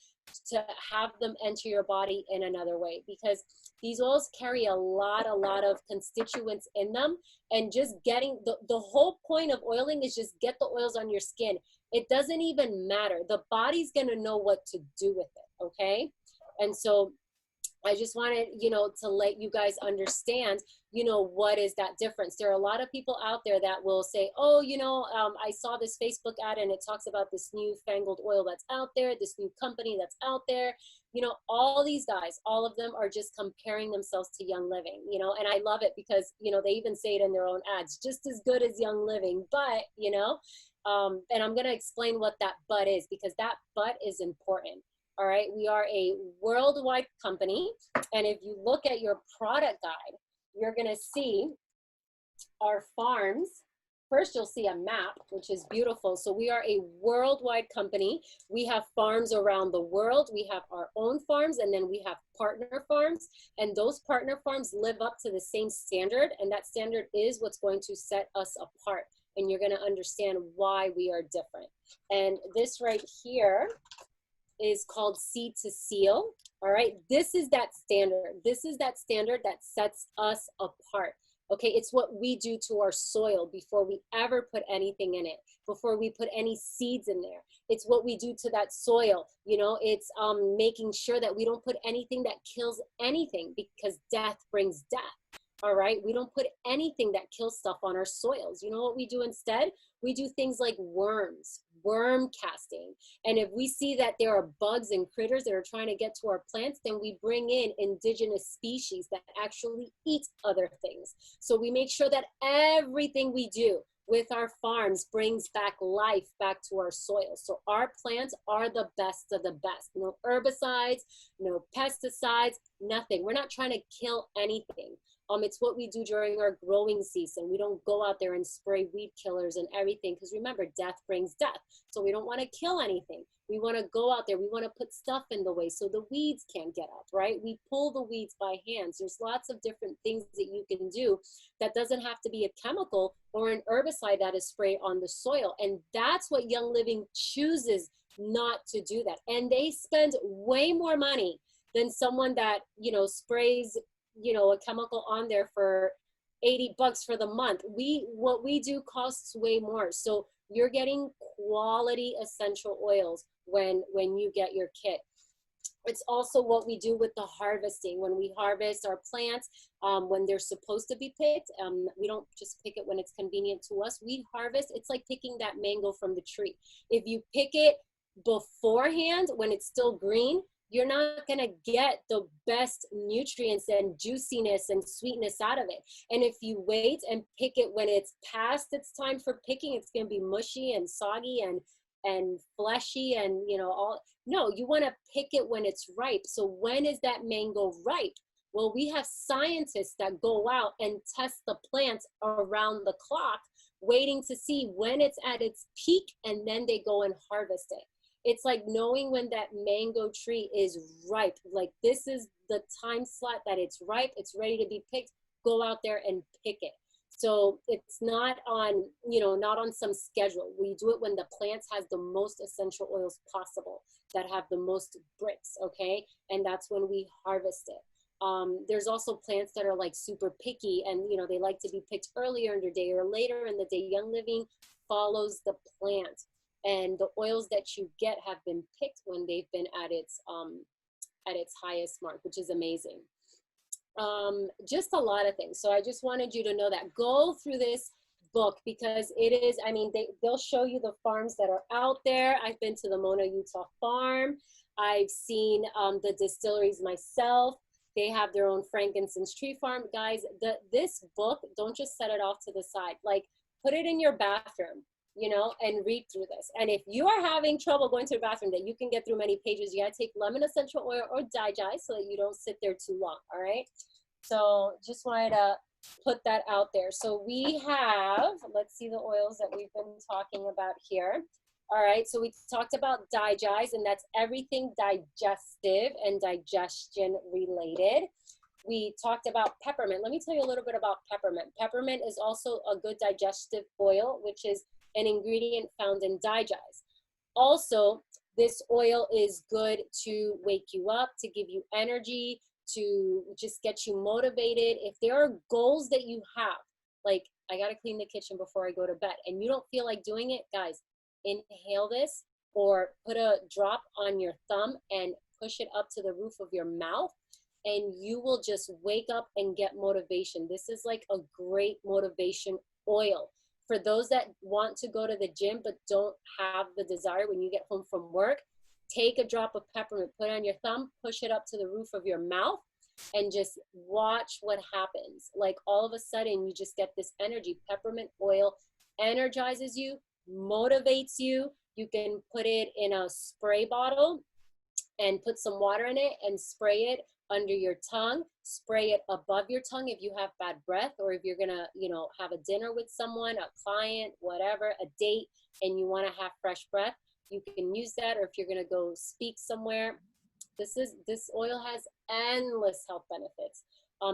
to have them enter your body in another way, because these oils carry a lot of constituents in them. And just getting the whole point of oiling is just get the oils on your skin. It doesn't even matter. The body's going to know what to do with it. Okay. And so I just wanted, you know, to let you guys understand, you know, what is that difference. There are a lot of people out there that will say, oh, you know, I saw this Facebook ad and it talks about this new fangled oil that's out there, this new company that's out there. You know, all these guys, all of them are just comparing themselves to Young Living, you know, and I love it because, you know, they even say it in their own ads, just as good as Young Living, but, you know, and I'm going to explain what that but is, because that but is important. All right, we are a worldwide company, and if you look at your product guide, you're going to see our farms. First, you'll see a map, which is beautiful. So we are a worldwide company. We have farms around the world. We have our own farms, and then we have partner farms, and those partner farms live up to the same standard, and that standard is what's going to set us apart, and you're going to understand why we are different. And this right here is called Seed to Seal. All right, this is that standard. This is that standard that sets us apart. Okay, it's what we do to our soil before we ever put anything in it, before we put any seeds in there. It's what we do to that soil. You know, it's making sure that we don't put anything that kills anything, because death brings death. All right, we don't put anything that kills stuff on our soils. You know what we do instead? We do things like worms, worm casting. And if we see that there are bugs and critters that are trying to get to our plants, then we bring in indigenous species that actually eat other things. So we make sure that everything we do with our farms brings back life back to our soil. So our plants are the best of the best. No herbicides, no pesticides, nothing. We're not trying to kill anything. It's what we do during our growing season. We don't go out there and spray weed killers and everything, because remember, death brings death. So we don't want to kill anything. We want to go out there. We want to put stuff in the way so the weeds can't get up, right? We pull the weeds by hands. There's lots of different things that you can do that doesn't have to be a chemical or an herbicide that is sprayed on the soil. And that's what Young Living chooses not to do that. And they spend way more money than someone that, you know, sprays, you know, a chemical on there for $80 for the month. What we do costs way more. So you're getting quality essential oils when you get your kit. It's also what we do with the harvesting. When we harvest our plants, when they're supposed to be picked, we don't just pick it when it's convenient to us. We harvest, it's like picking that mango from the tree. If you pick it beforehand, when it's still green, you're not gonna get the best nutrients and juiciness and sweetness out of it. And if you wait and pick it when it's past its time for picking, it's gonna be mushy and soggy and fleshy and, you know, all. No, you wanna pick it when it's ripe. So when is that mango ripe? Well, we have scientists that go out and test the plants around the clock, waiting to see when it's at its peak, and then they go and harvest it. It's like knowing when that mango tree is ripe. Like, this is the time slot that it's ripe, it's ready to be picked. Go out there and pick it. So it's not on, you know, not on some schedule. We do it when the plant has the most essential oils possible, that have the most bricks, okay? And that's when we harvest it. There's also plants that are like super picky, and, you know, they like to be picked earlier in the day or later in the day. Young Living follows the plant. And the oils that you get have been picked when they've been at its highest mark, which is amazing. Just a lot of things. So I just wanted you to know that. Go through this book, because it is, I mean, they'll show you the farms that are out there. I've been to the Mona, Utah farm. I've seen the distilleries myself. They have their own frankincense tree farm. Guys, this book, don't just set it off to the side. Like, put it in your bathroom, you know, and read through this. And if you are having trouble going to the bathroom, that you can get through many pages, you gotta take lemon essential oil or Digize so that you don't sit there too long, all right? So just wanted to put that out there. So we have, let's see the oils that we've been talking about here. All right, so we talked about Digize, and that's everything digestive and digestion related. We talked about peppermint. Let me tell you a little bit about peppermint. Peppermint is also a good digestive oil, which is an ingredient found in Digize. Also, this oil is good to wake you up, to give you energy, to just get you motivated. If there are goals that you have, like, I gotta clean the kitchen before I go to bed, and you don't feel like doing it, guys, inhale this, or put a drop on your thumb and push it up to the roof of your mouth, and you will just wake up and get motivation. This is like a great motivation oil. For those that want to go to the gym but don't have the desire, when you get home from work, take a drop of peppermint, put it on your thumb, push it up to the roof of your mouth, and just watch what happens. Like, all of a sudden, you just get this energy. Peppermint oil energizes you, motivates you. You can put it in a spray bottle and put some water in it and spray it under your tongue, spray it above your tongue if you have bad breath, or if you're gonna, you know, have a dinner with someone, a client, whatever, a date, and you wanna have fresh breath, you can use that. Or if you're gonna go speak somewhere, this oil has endless health benefits.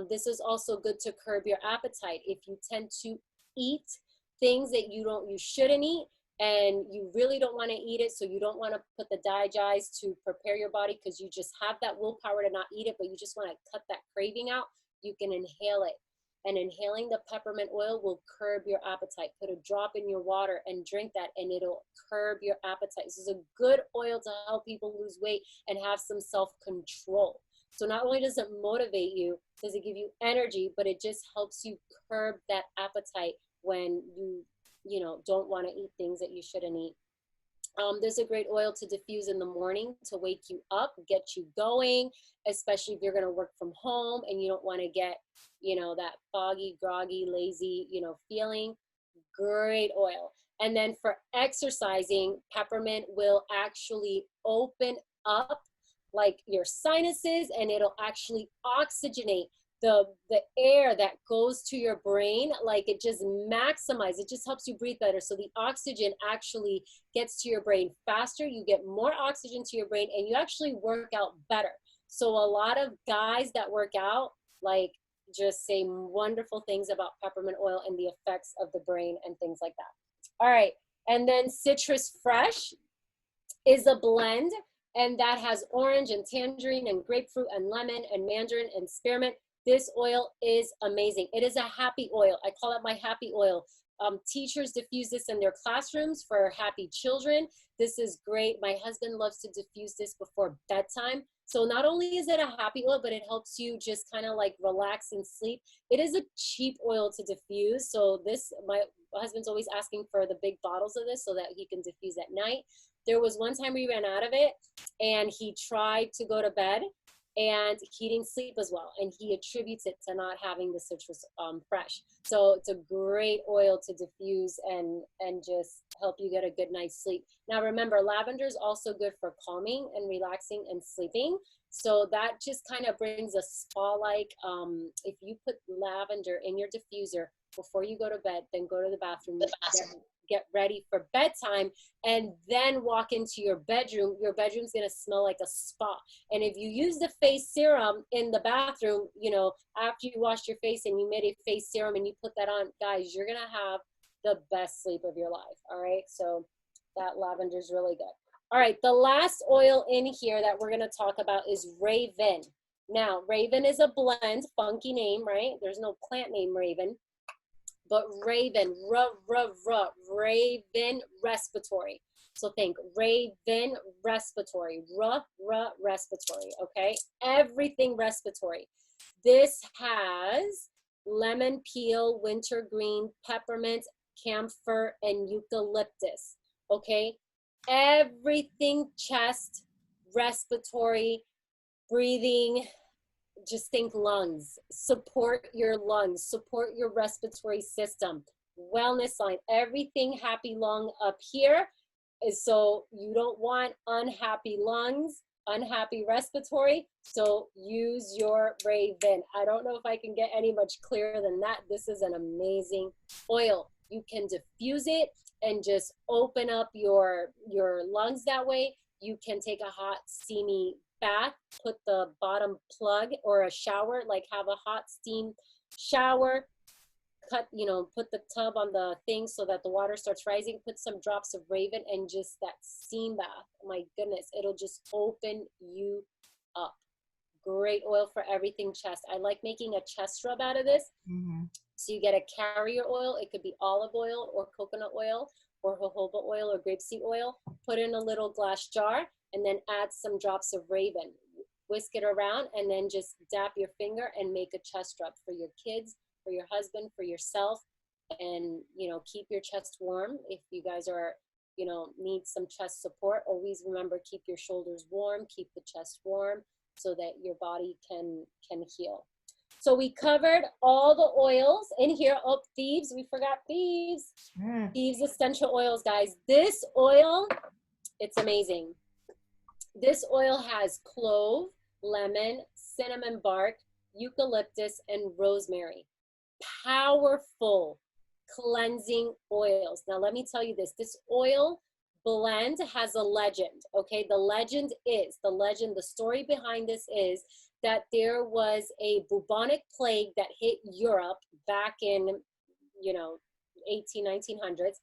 This is also good to curb your appetite. If you tend to eat things that you shouldn't eat, and you really don't want to eat it, so you don't want to put the Digize to prepare your body because you just have that willpower to not eat it, but you just want to cut that craving out, you can inhale it. And inhaling the peppermint oil will curb your appetite. Put a drop in your water and drink that, and it'll curb your appetite. This is a good oil to help people lose weight and have some self-control. So not only does it motivate you, does it give you energy, but it just helps you curb that appetite when you know, don't want to eat things that you shouldn't eat. There's a great oil to diffuse in the morning to wake you up, get you going, especially if you're going to work from home and you don't want to get, you know, that foggy, groggy, lazy, you know, feeling. Great oil. And then for exercising, peppermint will actually open up like your sinuses, and it'll actually oxygenate the air that goes to your brain, like it just maximizes, it just helps you breathe better. So the oxygen actually gets to your brain faster, you get more oxygen to your brain, and you actually work out better. So a lot of guys that work out, like, just say wonderful things about peppermint oil and the effects of the brain and things like that. All right, and then Citrus Fresh is a blend, and that has orange and tangerine and grapefruit and lemon and mandarin and spearmint. This oil is amazing. It is a happy oil. I call it my happy oil. Teachers diffuse this in their classrooms for happy children. This is great. My husband loves to diffuse this before bedtime. So not only is it a happy oil, but it helps you just kind of like relax and sleep. It is a cheap oil to diffuse. So this, my husband's always asking for the big bottles of this so that he can diffuse at night. There was one time we ran out of it and he tried to go to bed and he didn't sleep as well, and he attributes it to not having the Citrus Fresh. So it's a great oil to diffuse and just help you get a good night's sleep. Now remember, lavender is also good for calming and relaxing and sleeping. So that just kind of brings a spa-like, if you put lavender in your diffuser before you go to bed, then go to the bathroom, get ready for bedtime, and then walk into your bedroom. Your bedroom's gonna smell like a spa. And if you use the face serum in the bathroom, you know, after you washed your face and you made a face serum and you put that on, guys, you're gonna have the best sleep of your life. All right, so that lavender is really good. All right, the last oil in here that we're gonna talk about is Raven. Now, Raven is a blend, funky name, right? There's no plant name Raven. But Raven, Raven respiratory. So think Raven respiratory, respiratory, okay? Everything respiratory. This has lemon peel, wintergreen, peppermint, camphor, and eucalyptus, okay? Everything chest, respiratory, breathing, just think lungs, support your lungs, support your respiratory system, wellness line, everything happy lung up here is so you don't want unhappy lungs, unhappy respiratory, so use your Raven. I don't know if I can get any much clearer than that. This is an amazing oil. You can diffuse it and just open up your lungs that way. You can take a hot, steamy bath, put the bottom plug or a shower, like have a hot steam shower, cut, you know, put the tub on the thing so that the water starts rising, put some drops of Raven and just that steam bath. My goodness, it'll just open you up. Great oil for everything chest. I like making a chest rub out of this. Mm-hmm. So you get a carrier oil. It could be olive oil or coconut oil or jojoba oil or grapeseed oil. Put in a little glass jar and then add some drops of Raven. Whisk it around and then just dap your finger and make a chest rub for your kids, for your husband, for yourself, and, you know, keep your chest warm. If you guys are, you know, need some chest support, always remember, keep your shoulders warm, keep the chest warm so that your body can heal. So we covered all the oils in here. Oh, Thieves, we forgot Thieves. Thieves essential oils, guys. This oil, it's amazing. This oil has clove, lemon, cinnamon bark, eucalyptus, and rosemary. Powerful cleansing oils. Now let me tell you this. This oil blend has a legend, okay? The story behind this is that there was a bubonic plague that hit Europe back in, you know, 1900s.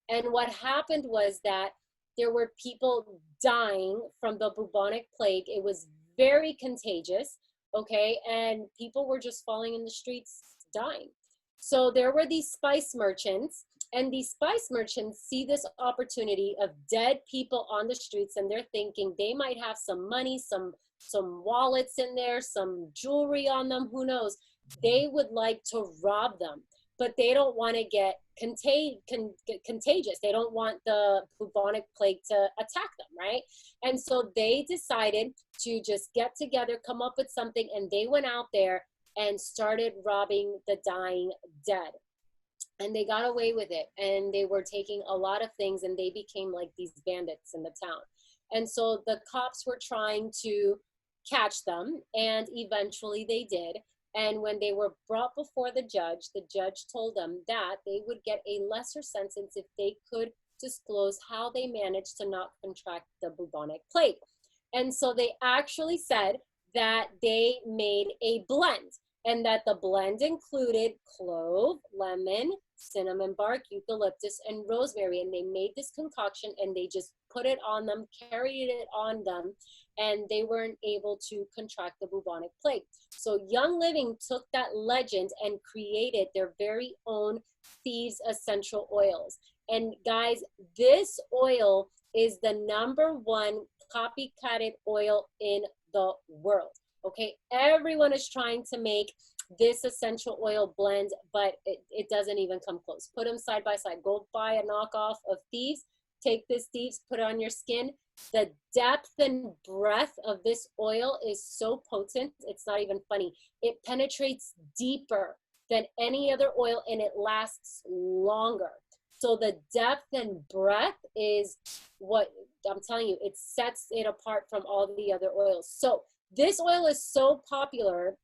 And what happened was that there were people dying from the bubonic plague. It was very contagious, okay? And people were just falling in the streets dying. So there were these spice merchants, and these spice merchants see this opportunity of dead people on the streets, and they're thinking they might have some money, some wallets in there, some jewelry on them, who knows. They would like to rob them, but they don't want to get contagious. They don't want the bubonic plague to attack them, right? And so they decided to just get together, come up with something, and they went out there and started robbing the dying dead. And they got away with it, and they were taking a lot of things, and they became like these bandits in the town. And so the cops were trying to catch them, and eventually they did. And when they were brought before the judge told them that they would get a lesser sentence if they could disclose how they managed to not contract the bubonic plague. And so they actually said that they made a blend, and that the blend included clove, lemon, cinnamon bark, eucalyptus, and rosemary. And they made this concoction and they just put it on them, carried it on them, and they weren't able to contract the bubonic plague. So Young Living took that legend and created their very own Thieves Essential Oils. And guys, this oil is the #1 copycatted oil in the world. Okay, everyone is trying to make this essential oil blend, but it doesn't even come close. Put them side by side. Go buy a knockoff of Thieves. Take this Thieves, put it on your skin. The depth and breadth of this oil is so potent, it's not even funny. It penetrates deeper than any other oil and it lasts longer. So the depth and breadth is what I'm telling you, it sets it apart from all the other oils. So this oil is so popular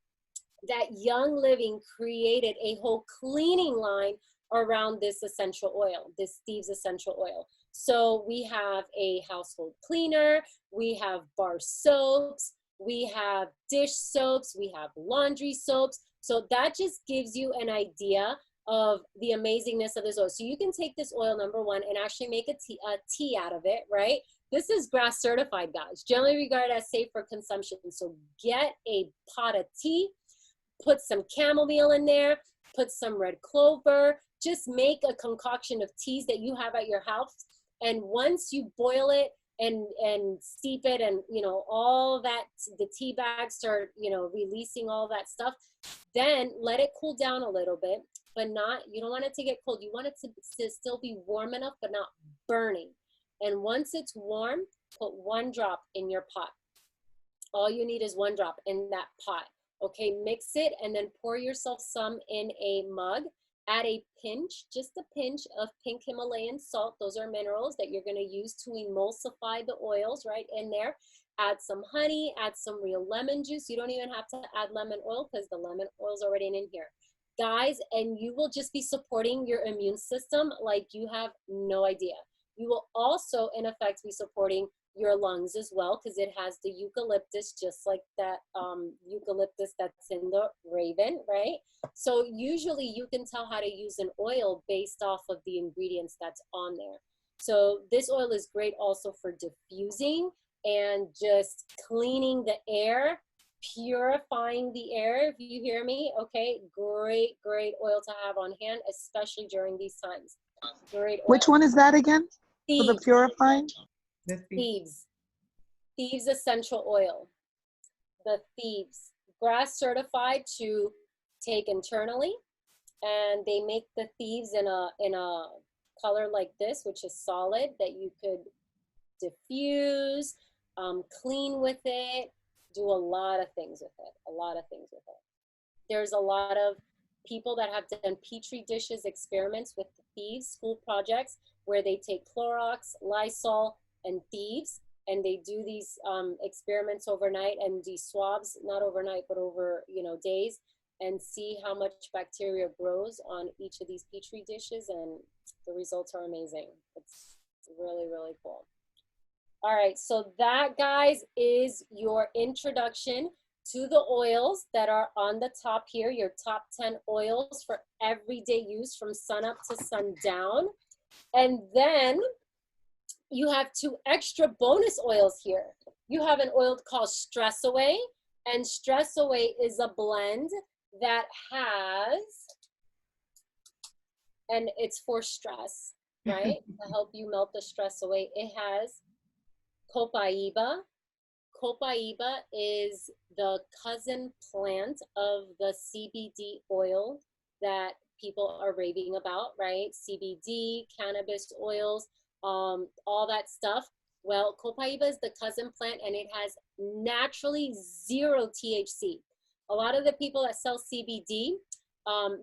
that Young Living created a whole cleaning line around this essential oil, this Thieves Essential Oil. So we have a household cleaner, we have bar soaps, we have dish soaps, we have laundry soaps. So that just gives you an idea of the amazingness of this oil. So you can take this oil, #1, and actually make a tea out of it, right? This is GRAS certified, guys, generally regarded as safe for consumption. So get a pot of tea, put some chamomile in there, put some red clover, just make a concoction of teas that you have at your house. And once you boil it and steep it, and all that, the tea bags start releasing all that stuff, then let it cool down a little bit, but you don't want it to get cold. You want it to still be warm enough but not burning. And once it's warm, put 1 drop in your pot. All you need is 1 drop in that pot. Okay, mix it and then pour yourself some in a mug. Add a pinch, just a pinch of pink Himalayan salt. Those are minerals that you're going to use to emulsify the oils right in there. Add some honey, add some real lemon juice. You don't even have to add lemon oil because the lemon oil is already in here. Guys, and you will just be supporting your immune system like you have no idea. You will also, in effect, be supporting your lungs as well because it has the eucalyptus, just like that eucalyptus that's in the Raven, right? So usually you can tell how to use an oil based off of the ingredients that's on there. So this oil is great also for diffusing and just cleaning the air, purifying the air, if you hear me. Okay, great oil to have on hand, especially during these times. Great oil. Which one is that again? Thieves. For the purifying? Thieves Essential Oil. The Thieves. GRAS certified to take internally, and they make the Thieves in a color like this, which is solid, that you could diffuse, clean with it, do a lot of things with it. There's a lot of people that have done petri dishes experiments with the Thieves school projects where they take Clorox, Lysol, and Thieves, and they do these experiments overnight and these swabs, not overnight, but over days, and see how much bacteria grows on each of these petri dishes, and the results are amazing. It's really, really cool. All right, so that, guys, is your introduction to the oils that are on the top here, your top 10 oils for everyday use from sun up to sundown. And then you have 2 extra bonus oils here. You have an oil called Stress Away, and Stress Away is a blend that has, and it's for stress, right? To help you melt the stress away. It has copaiba. Copaiba is the cousin plant of the CBD oil that people are raving about, right? CBD, cannabis oils, all that stuff. Well, copaiba is the cousin plant, and it has naturally 0 THC. A lot of the people that sell CBD,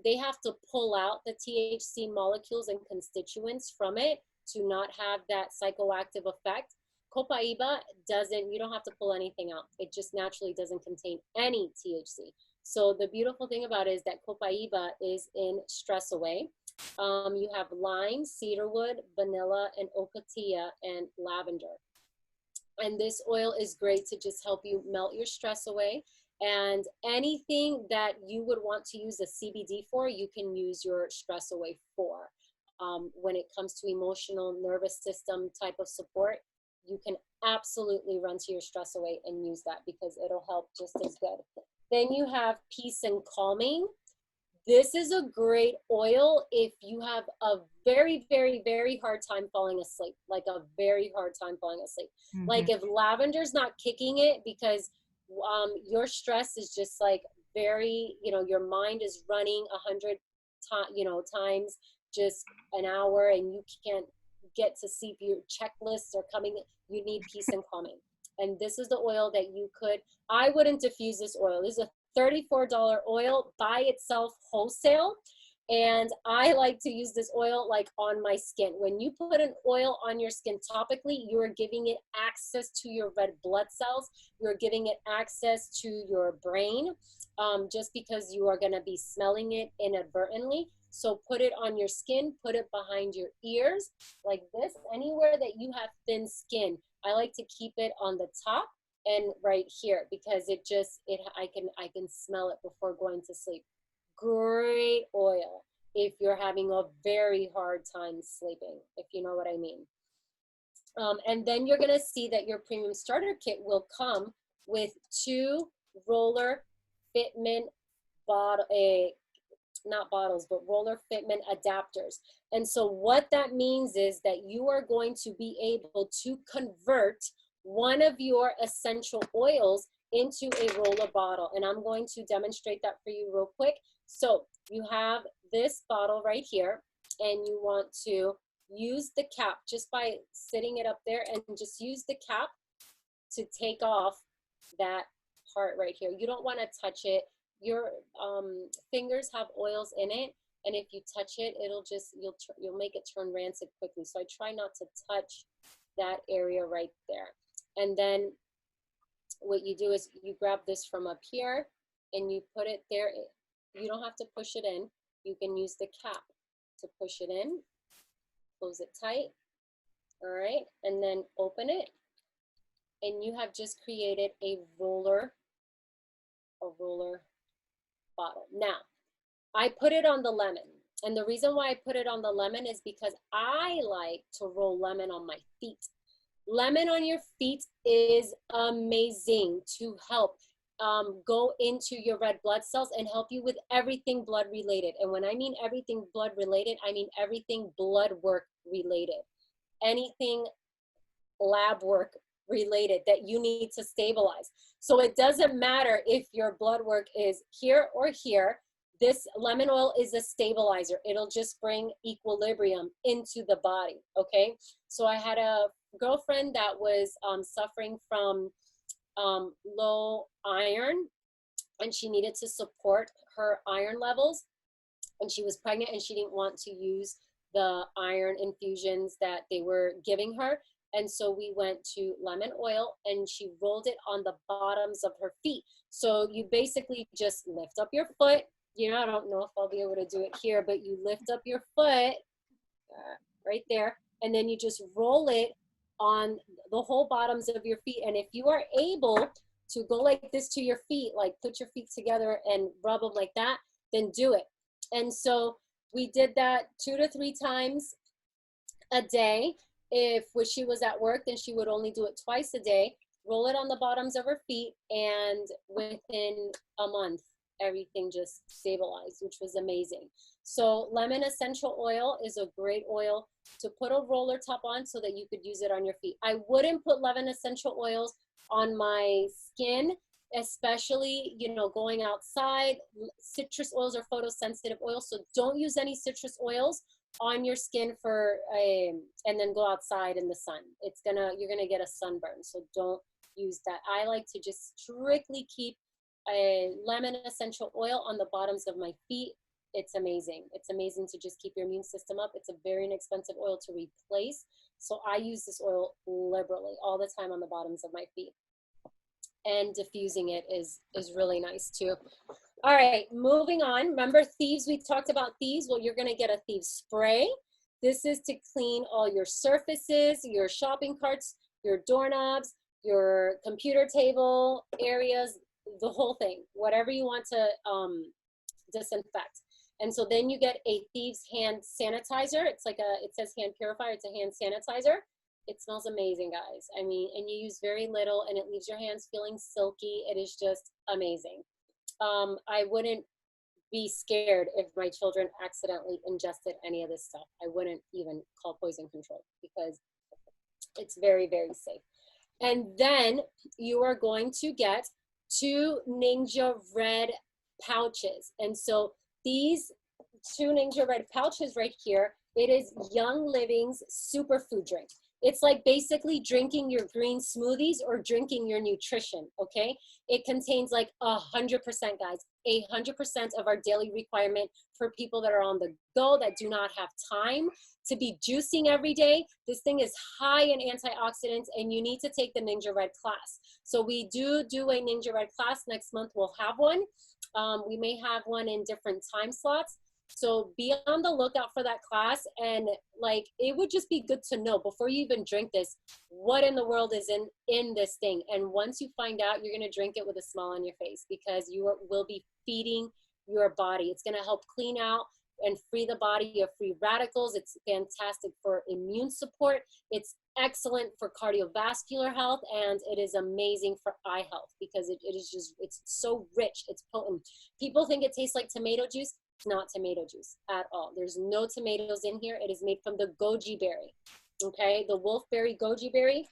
they have to pull out the THC molecules and constituents from it to not have that psychoactive effect. Copaiba doesn't, you don't have to pull anything out. It just naturally doesn't contain any THC. So the beautiful thing about it is that copaiba is in stress away. You have lime, cedarwood, vanilla, and ocotillo, and lavender. And this oil is great to just help you melt your stress away. And anything that you would want to use a CBD for, you can use your stress away for. When it comes to emotional nervous system type of support, you can absolutely run to your stress away and use that because it'll help just as good. Then you have peace and calming. This is a great oil if you have a very, very, very hard time falling asleep, like a very hard time falling asleep. Mhm. Like if lavender's not kicking it because your stress is just like very, your mind is running 100 times just an hour and you can't get to sleep, your checklists are coming, you need peace and calming. And this is the oil that you could, I wouldn't diffuse this oil. This is a $34 oil by itself wholesale. And I like to use this oil like on my skin. When you put an oil on your skin topically, you are giving it access to your red blood cells. You're giving it access to your brain just because you are going to be smelling it inadvertently. So put it on your skin, put it behind your ears like this, anywhere that you have thin skin. I like to keep it on the top and right here because I can smell it before going to sleep. Great oil if you're having a very hard time sleeping, if you know what I mean. And then you're gonna see that your premium starter kit will come with 2 roller fitment not bottles, but roller fitment adapters. And so what that means is that you are going to be able to convert one of your essential oils into a roller bottle. And I'm going to demonstrate that for you real quick. So you have this bottle right here, and you want to use the cap just by sitting it up there and just use the cap to take off that part right here. You don't want to touch it. Your fingers have oils in it, and if you touch it, you'll make it turn rancid quickly. So I try not to touch that area right there. And then what you do is you grab this from up here and you put it there. You don't have to push it in. You can use the cap to push it in, close it tight, all right, and then open it. And you have just created a roller bottle. Now, I put it on the lemon. And the reason why I put it on the lemon is because I like to roll lemon on my feet. Lemon on your feet is amazing to help go into your red blood cells and help you with everything blood related. And when I mean everything blood related, I mean everything blood work related. Anything lab work related that you need to stabilize. So it doesn't matter if your blood work is here or here. This lemon oil is a stabilizer. It'll just bring equilibrium into the body, okay? So I had a girlfriend that was suffering from low iron, and she needed to support her iron levels, and she was pregnant and she didn't want to use the iron infusions that they were giving her. And so we went to lemon oil and she rolled it on the bottoms of her feet. So you basically just lift up your foot. I don't know if I'll be able to do it here, but you lift up your foot right there, and then you just roll it on the whole bottoms of your feet. And if you are able to go like this to your feet, like put your feet together and rub them like that, then do it. And so we did that 2 to 3 times a day. If when she was at work, then she would only do it twice a day, roll it on the bottoms of her feet, and within a month, everything just stabilized, which was amazing. So lemon essential oil is a great oil to put a roller top on so that you could use it on your feet. I wouldn't put lemon essential oils on my skin, especially, going outside. Citrus oils are photosensitive oils, so don't use any citrus oils on your skin and then go outside in the sun. You're gonna get a sunburn, so don't use that. I like to just strictly keep a lemon essential oil on the bottoms of my feet. It's amazing. It's amazing to just keep your immune system up. It's a very inexpensive oil to replace. So I use this oil liberally all the time on the bottoms of my feet. And diffusing it is really nice too. All right, moving on. Remember thieves, we talked about thieves. Well, you're gonna get a thieves spray. This is to clean all your surfaces, your shopping carts, your doorknobs, your computer table areas, the whole thing, whatever you want to disinfect. And so then you get a thieves hand sanitizer. It's like it says hand purifier, it's a hand sanitizer. It smells amazing, guys. I mean, and you use very little and it leaves your hands feeling silky. It is just amazing. I wouldn't be scared if my children accidentally ingested any of this stuff. I wouldn't even call poison control because it's very, very safe. And then you are going to get 2 Ninja Red pouches. And so these 2 Ninja Red pouches right here, it is Young Living's superfood drink. It's like basically drinking your green smoothies or drinking your nutrition, okay? It contains like 100%, guys, 100% of our daily requirement for people that are on the go, that do not have time to be juicing every day. This thing is high in antioxidants and you need to take the Ninja Red class. So we do a Ninja Red class. Next month we'll have one. We may have one in different time slots. So be on the lookout for that class. And like, it would just be good to know before you even drink this, what in the world is in this thing. And once you find out, you're going to drink it with a smile on your face because you will be feeding your body. It's going to help clean out and free the body of free radicals. It's fantastic for immune support. It's excellent for cardiovascular health, and it is amazing for eye health because it is just, it's so rich, it's potent. People think it tastes like tomato juice. It's not tomato juice at all. There's no tomatoes in here. It is made from the goji berry, okay? The wolfberry goji berry.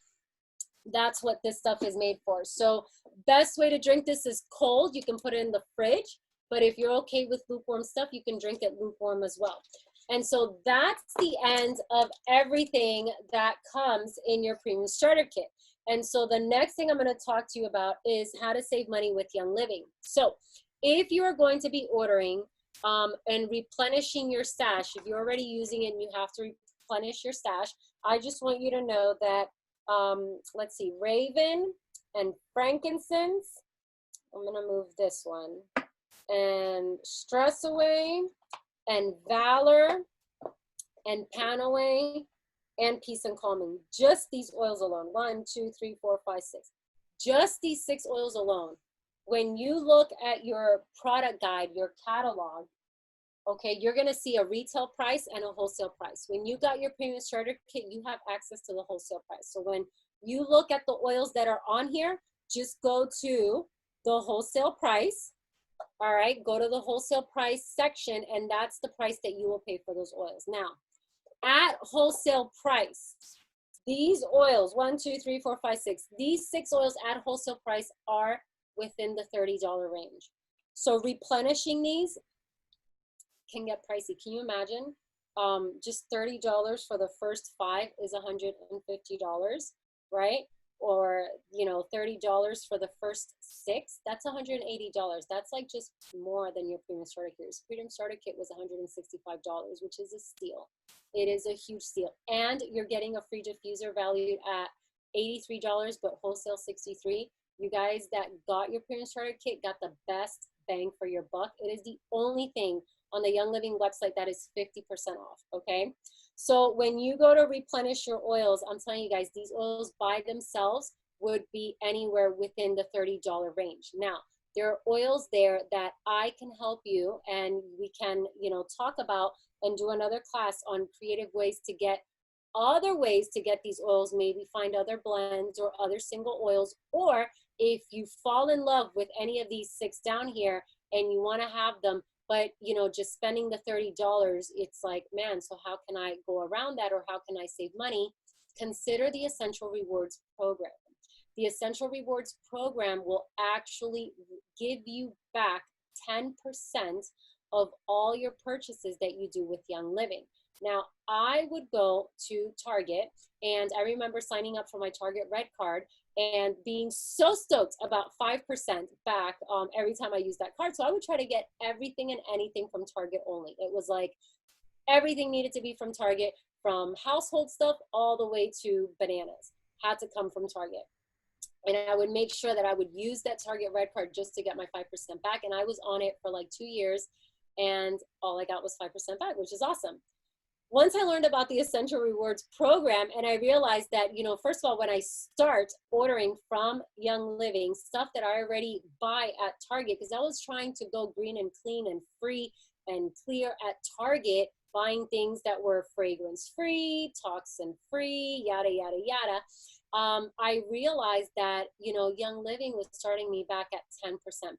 That's what this stuff is made for. So best way to drink this is cold. You can put it in the fridge, but if you're okay with lukewarm stuff, you can drink it lukewarm as well. And so that's the end of everything that comes in your premium starter kit. And so the next thing I'm going to talk to you about is how to save money with Young Living. So if you are going to be ordering and replenishing your stash, if you're already using it and you have to replenish your stash, I just want you to know that, let's see, Raven and Frankincense, I'm gonna move this one, and Stress Away, and Valor, and Pan Away, and Peace and Calming. Just these oils alone, 1, 2, 3, 4, 5, 6. Just these 6 oils alone. When you look at your product guide, your catalog, okay, you're gonna see a retail price and a wholesale price. When you got your premium starter kit, you have access to the wholesale price. So when you look at the oils that are on here, just go to the wholesale price. All right, go to the wholesale price section, and that's the price that you will pay for those oils. Now, at wholesale price, these oils, 1, 2, 3, 4, 5, 6, these 6 oils at wholesale price are within the $30 range. So replenishing these can get pricey. Can you imagine? Just $30 for the first 5 is $150, right? Or, you know, $30 for the first 6, that's $180. That's like just more than your premium starter kit. Your premium starter kit was $165, which is a steal. It is a huge steal. And you're getting a free diffuser valued at $83, but wholesale $63. You guys that got your premium starter kit got the best bang for your buck. It is the only thing on the Young Living website that is 50% off, okay? So when you go to replenish your oils, I'm telling you guys, these oils by themselves would be anywhere within the $30 range. Now, there are oils there that I can help you, and we can, you know, talk about and do another class on creative ways to get other ways to get these oils, maybe find other blends or other single oils, or if you fall in love with any of these 6 down here and you want to have them, but you know, just spending the $30, it's like, man, so how can I go around that, or how can I save money? Consider the Essential Rewards program. The Essential Rewards program will actually give you back 10% of all your purchases that you do with Young Living. Now, I would go to Target, and I remember signing up for my Target Red Card and being so stoked about 5% back every time I used that card. So I would try to get everything and anything from Target only. It was like everything needed to be from Target, from household stuff all the way to bananas, had to come from Target. And I would make sure that I would use that Target Red card just to get my 5% back. And I was on it for like 2 years, and all I got was 5% back, which is awesome. Once I learned about the Essential Rewards program, and I realized that, you know, first of all, when I start ordering from Young Living, stuff that I already buy at Target, because I was trying to go green and clean and free and clear at Target, buying things that were fragrance free, toxin free, yada, yada, yada. I realized that, you know, Young Living was starting me back at 10%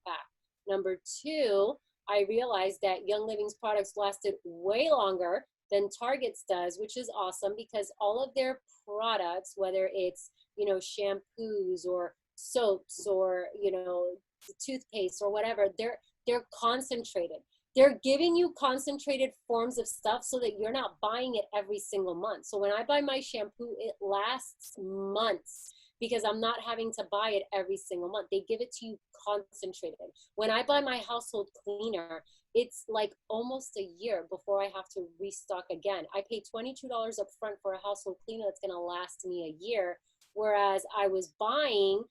back. Number two, I realized that Young Living's products lasted way longer than Target's does, which is awesome, because all of their products, whether it's, you know, shampoos or soaps or, you know, toothpaste or whatever, they're concentrated. They're giving you concentrated forms of stuff so that you're not buying it every single month. So when I buy my shampoo, it lasts months because I'm not having to buy it every single month. They give it to you concentrated. When I buy my household cleaner, it's like almost a year before I have to restock again. I pay $22 up front for a household cleaner that's gonna last me a year, whereas I was buying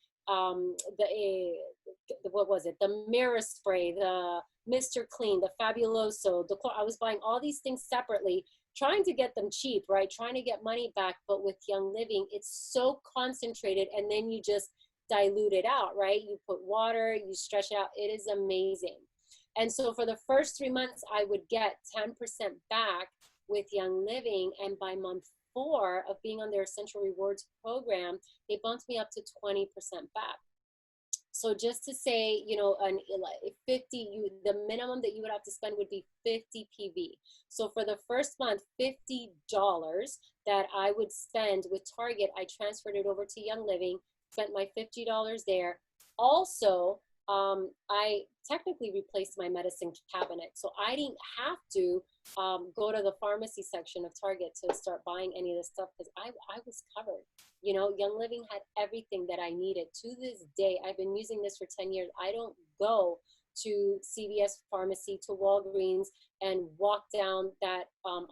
what was it? The mirror spray, the Mr. Clean, the Fabuloso, I was buying all these things separately, trying to get them cheap, right? Trying to get money back, but with Young Living, it's so concentrated, and then you just dilute it out, right? You put water, you stretch it out. It is amazing. And so for the first 3 months, I would get 10% back with Young Living, and by month 4 of being on their Essential Rewards program, they bumped me up to 20% back. So just to say, you know, the minimum that you would have to spend would be 50 PV. So for the first month, $50 that I would spend with Target, I transferred it over to Young Living, spent my $50 there. Also, I technically replaced my medicine cabinet. So I didn't have to go to the pharmacy section of Target to start buying any of this stuff, because I was covered. You know, Young Living had everything that I needed. To this day, I've been using this for 10 years. I don't go to CVS Pharmacy, to Walgreens, and walk down that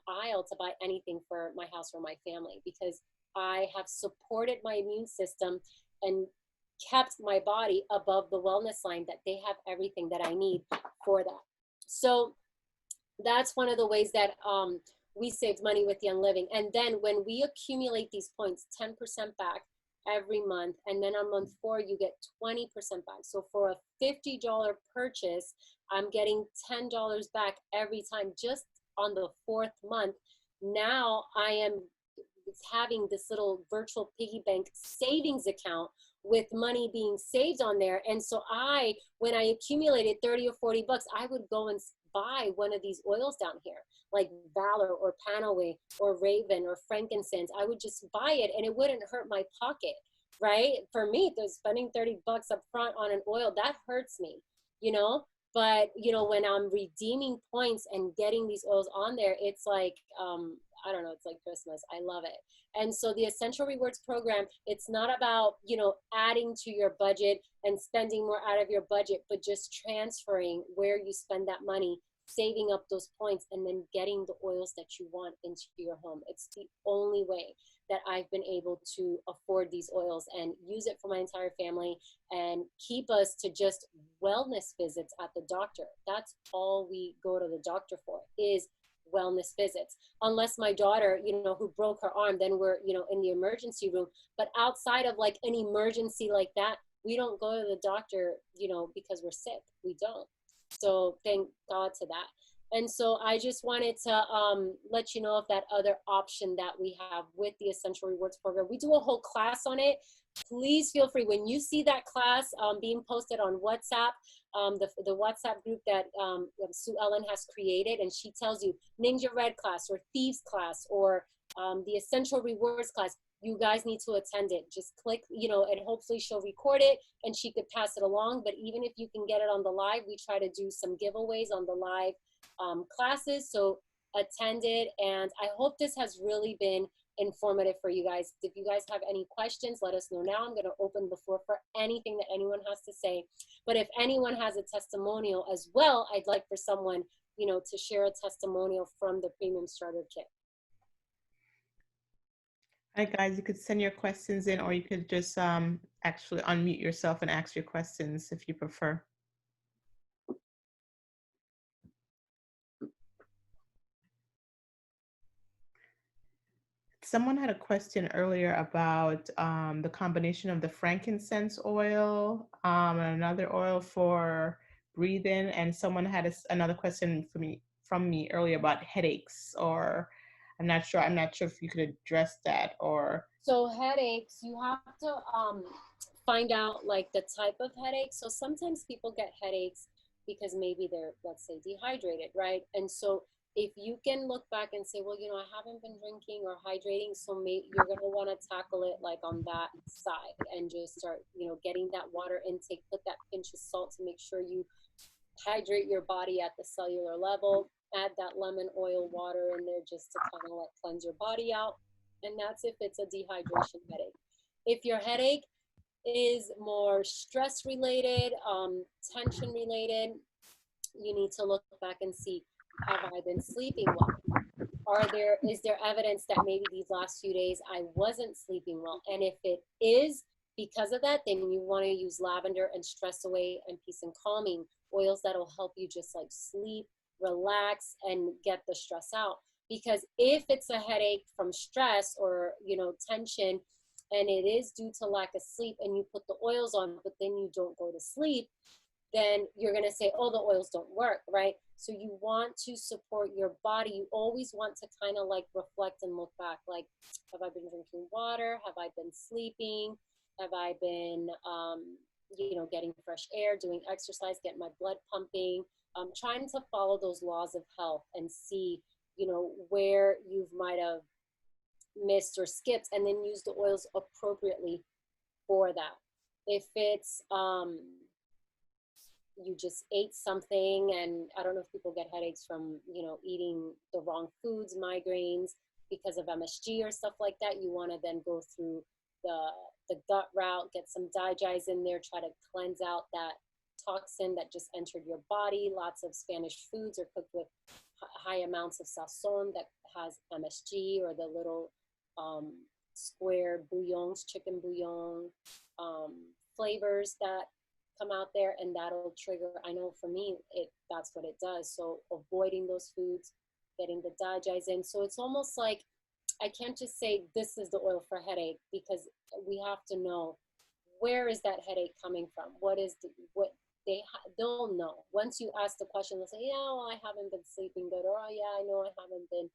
aisle to buy anything for my house or my family, because I have supported my immune system and kept my body above the wellness line, that they have everything that I need for that. So that's one of the ways that we saved money with Young Living. And then when we accumulate these points, 10% back every month, and then on month 4, you get 20% back. So for a $50 purchase, I'm getting $10 back every time just on the 4th month. Now I am having this little virtual piggy bank savings account with money being saved on there. And so when I accumulated 30 or 40 bucks, I would go and buy one of these oils down here, like Valor or Panaway or Raven or Frankincense. I would just buy it, and it wouldn't hurt my pocket, right? For me, spending 30 bucks up front on an oil, that hurts me, you know? But, you know, when I'm redeeming points and getting these oils on there, it's like, I don't know, it's like Christmas. I love it. And so the Essential Rewards program, it's not about, you know, adding to your budget and spending more out of your budget, but just transferring where you spend that money, saving up those points, and then getting the oils that you want into your home. It's the only way that I've been able to afford these oils and use it for my entire family and keep us to just wellness visits at the doctor. That's all we go to the doctor for, is wellness visits. Unless my daughter, you know, who broke her arm, then we're, you know, in the emergency room. But outside of like an emergency like that, we don't go to the doctor, you know, because we're sick. We don't. So thank God to that. And so I just wanted to let you know of that other option that we have with the Essential Rewards program. We do a whole class on it. Please feel free, when you see that class being posted on WhatsApp, the WhatsApp group that Sue Ellen has created, and she tells you Ninja Red class or Thieves class or the Essential Rewards class, you guys need to attend it. Just click, you know, and hopefully she'll record it and she could pass it along. But even if you can get it on the live, we try to do some giveaways on the live classes. So attend it. And I hope this has really been informative for you guys. If you guys have any questions, let us know now. I'm going to open the floor for anything that anyone has to say. But if anyone has a testimonial as well, I'd like for someone, you know, to share a testimonial from the Premium Starter Kit. Hi guys, you could send your questions in, or you could just actually unmute yourself and ask your questions if you prefer. Someone had a question earlier about the combination of the frankincense oil and another oil for breathing, and someone had another question for me from me earlier about headaches, or I'm not sure if you could address that. Or So headaches, you have to find out like the type of headache. So sometimes people get headaches because maybe they're, let's say, dehydrated, right? And so if you can look back and say, well, you know, I haven't been drinking or hydrating, so maybe you're going to want to tackle it like on that side and just start, you know, getting that water intake, put that pinch of salt to make sure you hydrate your body at the cellular level, add that lemon oil water in there just to kind of like cleanse your body out. And that's if it's a dehydration headache. If your headache is more stress related, tension related, you need to look back and see, have I been sleeping well? Is there evidence that maybe these last few days I wasn't sleeping well? And if it is because of that, then you want to use lavender and stress away and peace and calming oils that'll help you just like sleep, relax, and get the stress out. Because if it's a headache from stress or, you know, tension, and it is due to lack of sleep, and you put the oils on, but then you don't go to sleep, then you're going to say, oh, the oils don't work, right? So you want to support your body. You always want to kind of like reflect and look back, like, have I been drinking water? Have I been sleeping? Have I been, you know, getting fresh air, doing exercise, getting my blood pumping, trying to follow those laws of health and see, you know, where you might have missed or skipped, and then use the oils appropriately for that. If it's, you just ate something, and I don't know if people get headaches from, you know, eating the wrong foods, migraines because of MSG or stuff like that, you want to then go through the gut route, get some Digize in there, try to cleanse out that toxin that just entered your body. Lots of Spanish foods are cooked with high amounts of sazon that has MSG, or the little square bouillons, chicken bouillon flavors that come out there, and that'll trigger, I know for me, that's what it does. So avoiding those foods, getting the Digize in. So it's almost like, I can't just say this is the oil for headache, because we have to know, where is that headache coming from? They'll know. Once you ask the question, they'll say, yeah, well, I haven't been sleeping good, or oh yeah, I know I haven't been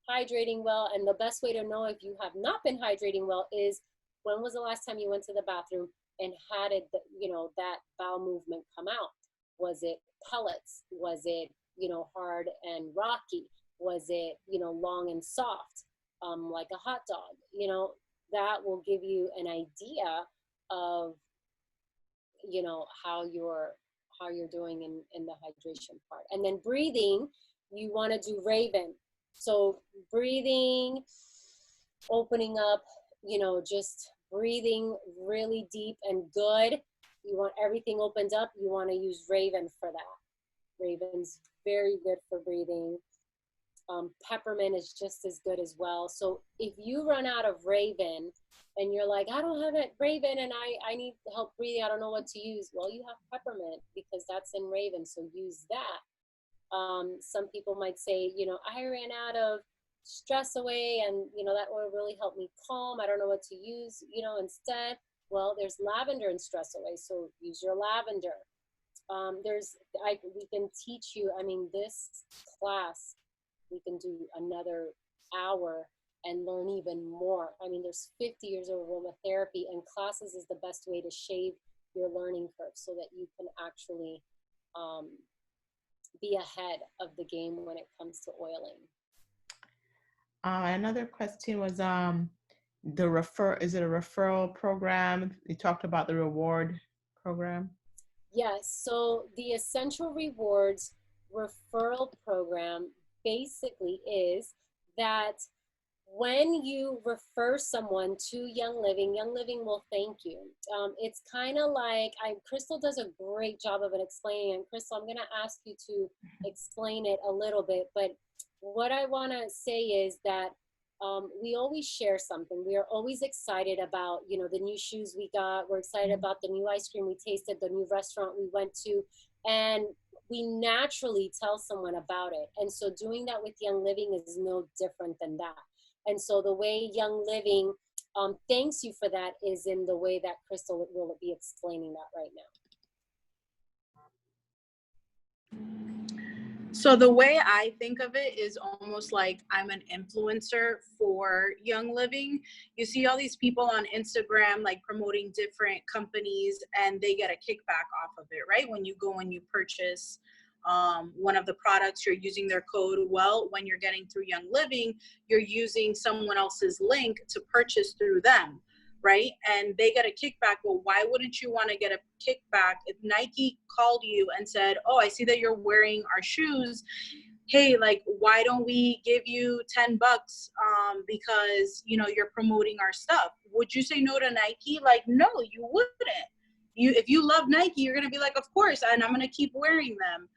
hydrating well. And the best way to know if you have not been hydrating well is, when was the last time you went to the bathroom and had it, you know, that bowel movement come out? Was it pellets? Was it, you know, hard and rocky? Was it, you know, long and soft, like a hot dog? You know, that will give you an idea of, you know, how you're doing in the hydration part. And then breathing, you want to do Raven. So breathing, opening up, you know, just breathing really deep and good. You want everything opened up. You want to use Raven for that. Raven's very good for breathing. Peppermint is just as good as well. So if you run out of Raven and you're like, I don't have it Raven and I need help breathing, I don't know what to use. Well, you have Peppermint, because that's in Raven, so use that. Some people might say, you know, I ran out of stress away, and, you know, that oil really helped me calm. I don't know what to use, you know, instead. Well, there's lavender in stress away, so use your lavender. We can teach you, I mean, this class, we can do another hour and learn even more. I mean, there's 50 years of aromatherapy, and classes is the best way to shave your learning curve so that you can actually be ahead of the game when it comes to oiling. Another question was, is it a referral program? You talked about the reward program. Yes, so the Essential Rewards referral program basically is that when you refer someone to Young Living will thank you. It's kind of like, Crystal does a great job of it explaining, and Crystal, I'm gonna ask you to explain it a little bit, but what I wanna say is that we always share something. We are always excited about, you know, the new shoes we got. We're excited about the new ice cream we tasted, the new restaurant we went to, and we naturally tell someone about it. And so doing that with Young Living is no different than that. And so the way Young Living thanks you for that is in the way that Crystal will be explaining that right now. So the way I think of it is almost like I'm an influencer for Young Living. You see all these people on Instagram like promoting different companies and they get a kickback off of it, right? When you go and you purchase one of the products, you're using their code. Well, when you're getting through Young Living, you're using someone else's link to purchase through them, right? And they get a kickback. Well, why wouldn't you want to get a kickback if Nike called you and said, oh, I see that you're wearing our shoes. Hey, like, why don't we give you $10 because, you know, you're promoting our stuff? Would you say no to Nike? Like, no, you wouldn't. If you love Nike, you're going to be like, of course, and I'm going to keep wearing them.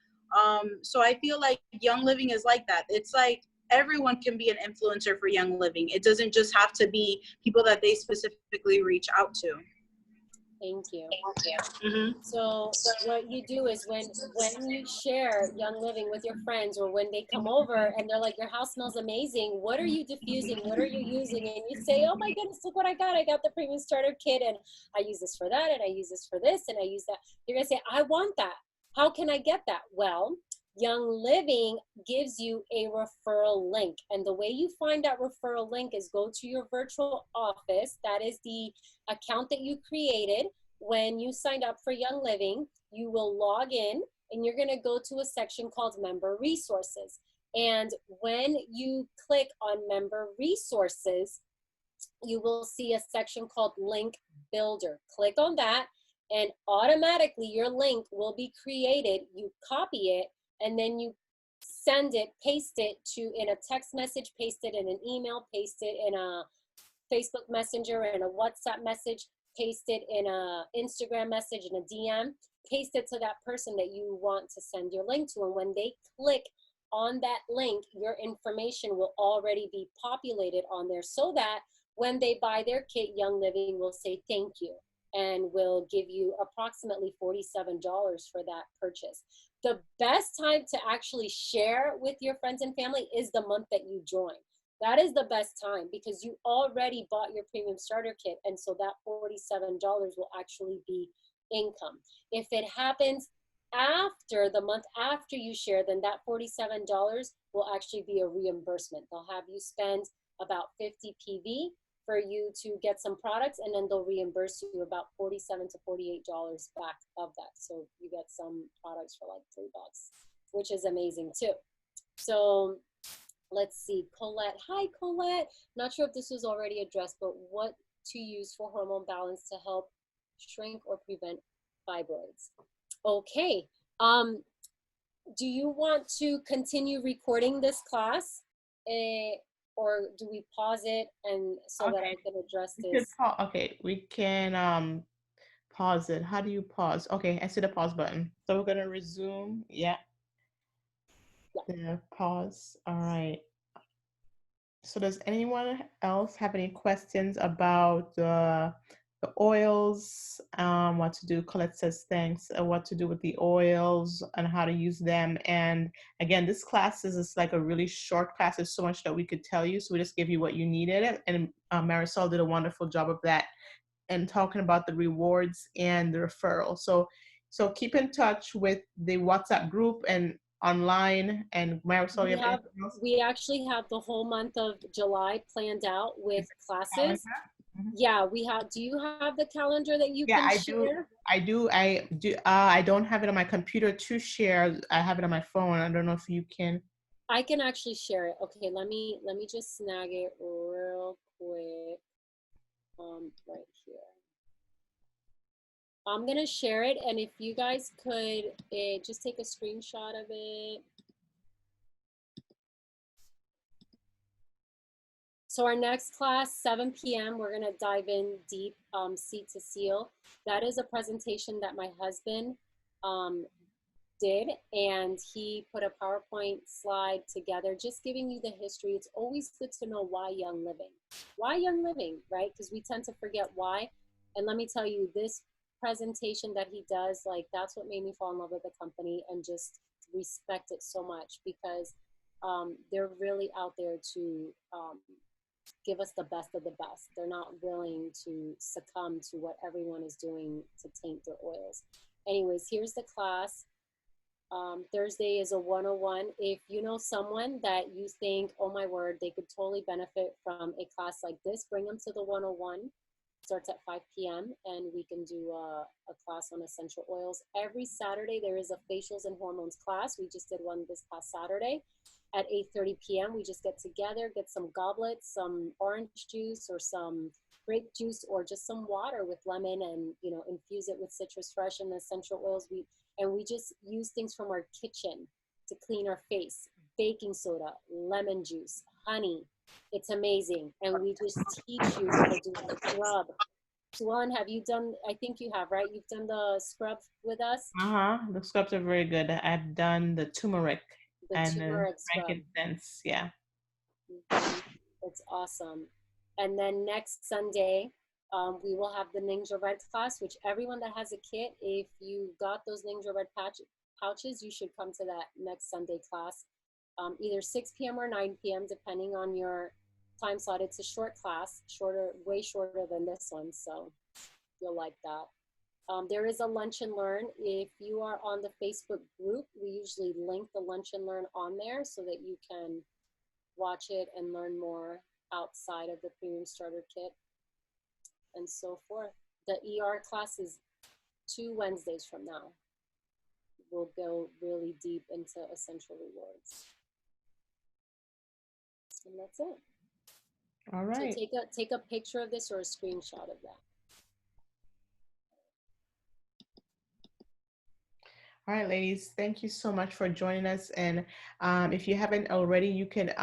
So I feel like Young Living is like that. It's like, everyone can be an influencer for Young Living. It doesn't just have to be people that they specifically reach out to. Thank you. Mm-hmm. So what you do is when you share Young Living with your friends, or when they come over and they're like, your house smells amazing, what are you diffusing, what are you using? And you say, oh my goodness, look what I got the premium starter kit, and I use this for that, and I use this for this, and I use that. You're gonna say, I want that. How can I get that? Well, Young Living gives you a referral link. And the way you find that referral link is go to your virtual office. That is the account that you created when you signed up for Young Living. You will log in and you're going to go to a section called Member Resources. And when you click on Member Resources, you will see a section called Link Builder. Click on that and automatically your link will be created. You copy it, and then you send it, paste it in a text message, paste it in an email, paste it in a Facebook Messenger, and a WhatsApp message, paste it in a Instagram message, in a DM, paste it to that person that you want to send your link to. And when they click on that link, your information will already be populated on there, so that when they buy their kit, Young Living will say thank you and will give you approximately $47 for that purchase. The best time to actually share with your friends and family is the month that you join. That is the best time because you already bought your premium starter kit, and so that $47 will actually be income. If it happens after the month after you share, then that $47 will actually be a reimbursement. They'll have you spend about 50 PV for you to get some products, and then they'll reimburse you about $47 to $48 back of that. So you get some products for like $3, which is amazing too. So let's see, Colette. Hi, Colette. Not sure if this was already addressed, but what to use for hormone balance to help shrink or prevent fibroids? Okay. Do you want to continue recording this class? Or do we pause it and so that I can address this? Okay, we can pause it. How do you pause? Okay, I see the pause button. So we're gonna resume. Yeah. The pause. All right. So does anyone else have any questions about the oils? What to do? Colette says thanks. What to do with the oils and how to use them. And again, this class is like a really short class. There's so much that we could tell you. So we just give you what you needed. And Marisol did a wonderful job of that and talking about the rewards and the referral. So keep in touch with the WhatsApp group and online. And Marisol, we actually have the whole month of July planned out with classes. Yeah, we have. Do you have the calendar that you can share? I do. I don't have it on my computer to share. I have it on my phone. I don't know if you can. I can actually share it. Okay, let me just snag it real quick. Right here. I'm gonna share it, and if you guys could just take a screenshot of it. So our next class, 7 p.m., we're gonna dive in deep, Seed to Seal. That is a presentation that my husband did, and he put a PowerPoint slide together just giving you the history. It's always good to know why Young Living, right? Because we tend to forget why. And let me tell you, this presentation that he does, like, that's what made me fall in love with the company and just respect it so much, because they're really out there to give us the best of the best. They're not willing to succumb to what everyone is doing to taint their oils. Anyways, here's the class. Thursday is a 101. If you know someone that you think, oh my word, they could totally benefit from a class like this, bring them to the 101. Starts at 5 p.m. and we can do a class on essential oils. Every Saturday there is a facials and hormones class. We just did one this past Saturday at 8:30 p.m. We just get together, get some goblets, some orange juice or some grape juice or just some water with lemon, and infuse it with citrus fresh and essential oils. We just use things from our kitchen to clean our face: baking soda, lemon juice, honey. It's amazing. And we just teach you how to do the scrub. Swan, have you done, I think you have, right? You've done the scrub with us? The scrubs are very good. I've done the turmeric and turmeric the scrub. frankincense. Yeah. It's awesome. And then next Sunday, we will have the Ninja Red class, which everyone that has a kit, if you got those Ninja Red pouches, you should come to that next Sunday class. Either 6 p.m. or 9 p.m., depending on your time slot. It's a short class, way shorter than this one, so you'll like that. There is a lunch and learn. If you are on the Facebook group, we usually link the lunch and learn on there so that you can watch it and learn more outside of the premium starter kit and so forth. The ER class is 2 Wednesdays from now. We'll go really deep into essential rewards. And that's it. All right. So take a picture of this or a screenshot of that. All right, ladies, thank you so much for joining us. And if you haven't already, you can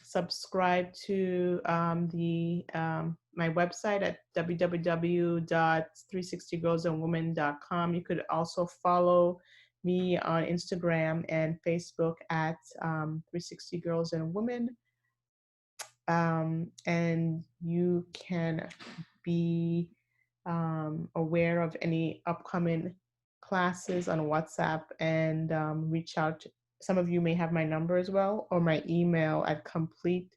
subscribe to my website at www.360girlsandwomen.com. You could also follow me on Instagram and Facebook at 360 Girls and Women. And you can be aware of any upcoming classes on WhatsApp and reach out. Some of you may have my number as well, or my email at complete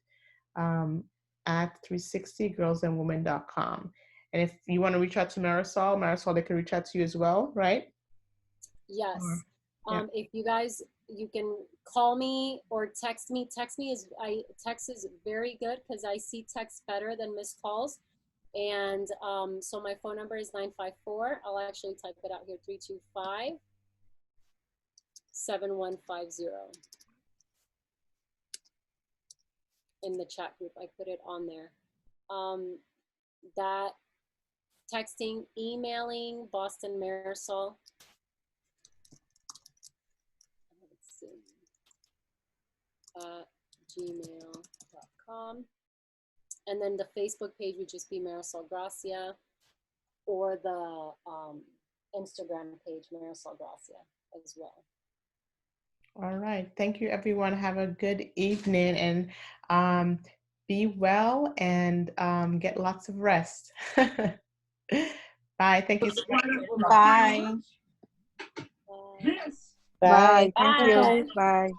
at 360girlsandwomen.com. And if you want to reach out to Marisol, they can reach out to you as well, right? Yes. Yeah. If you guys, you can call me or text me. Text is very good because I see text better than missed calls. And so my phone number is 954. I'll actually type it out here, 325-7150. In the chat group, I put it on there. That texting, emailing, Boston Marisol. Let's see. @gmail.com. And then the Facebook page would just be Marisol Gracia, or the Instagram page, Marisol Gracia, as well. All right. Thank you, everyone. Have a good evening, and be well and get lots of rest. Bye. Thank you so much. Bye. Bye. Bye. Thank you. Bye. Bye.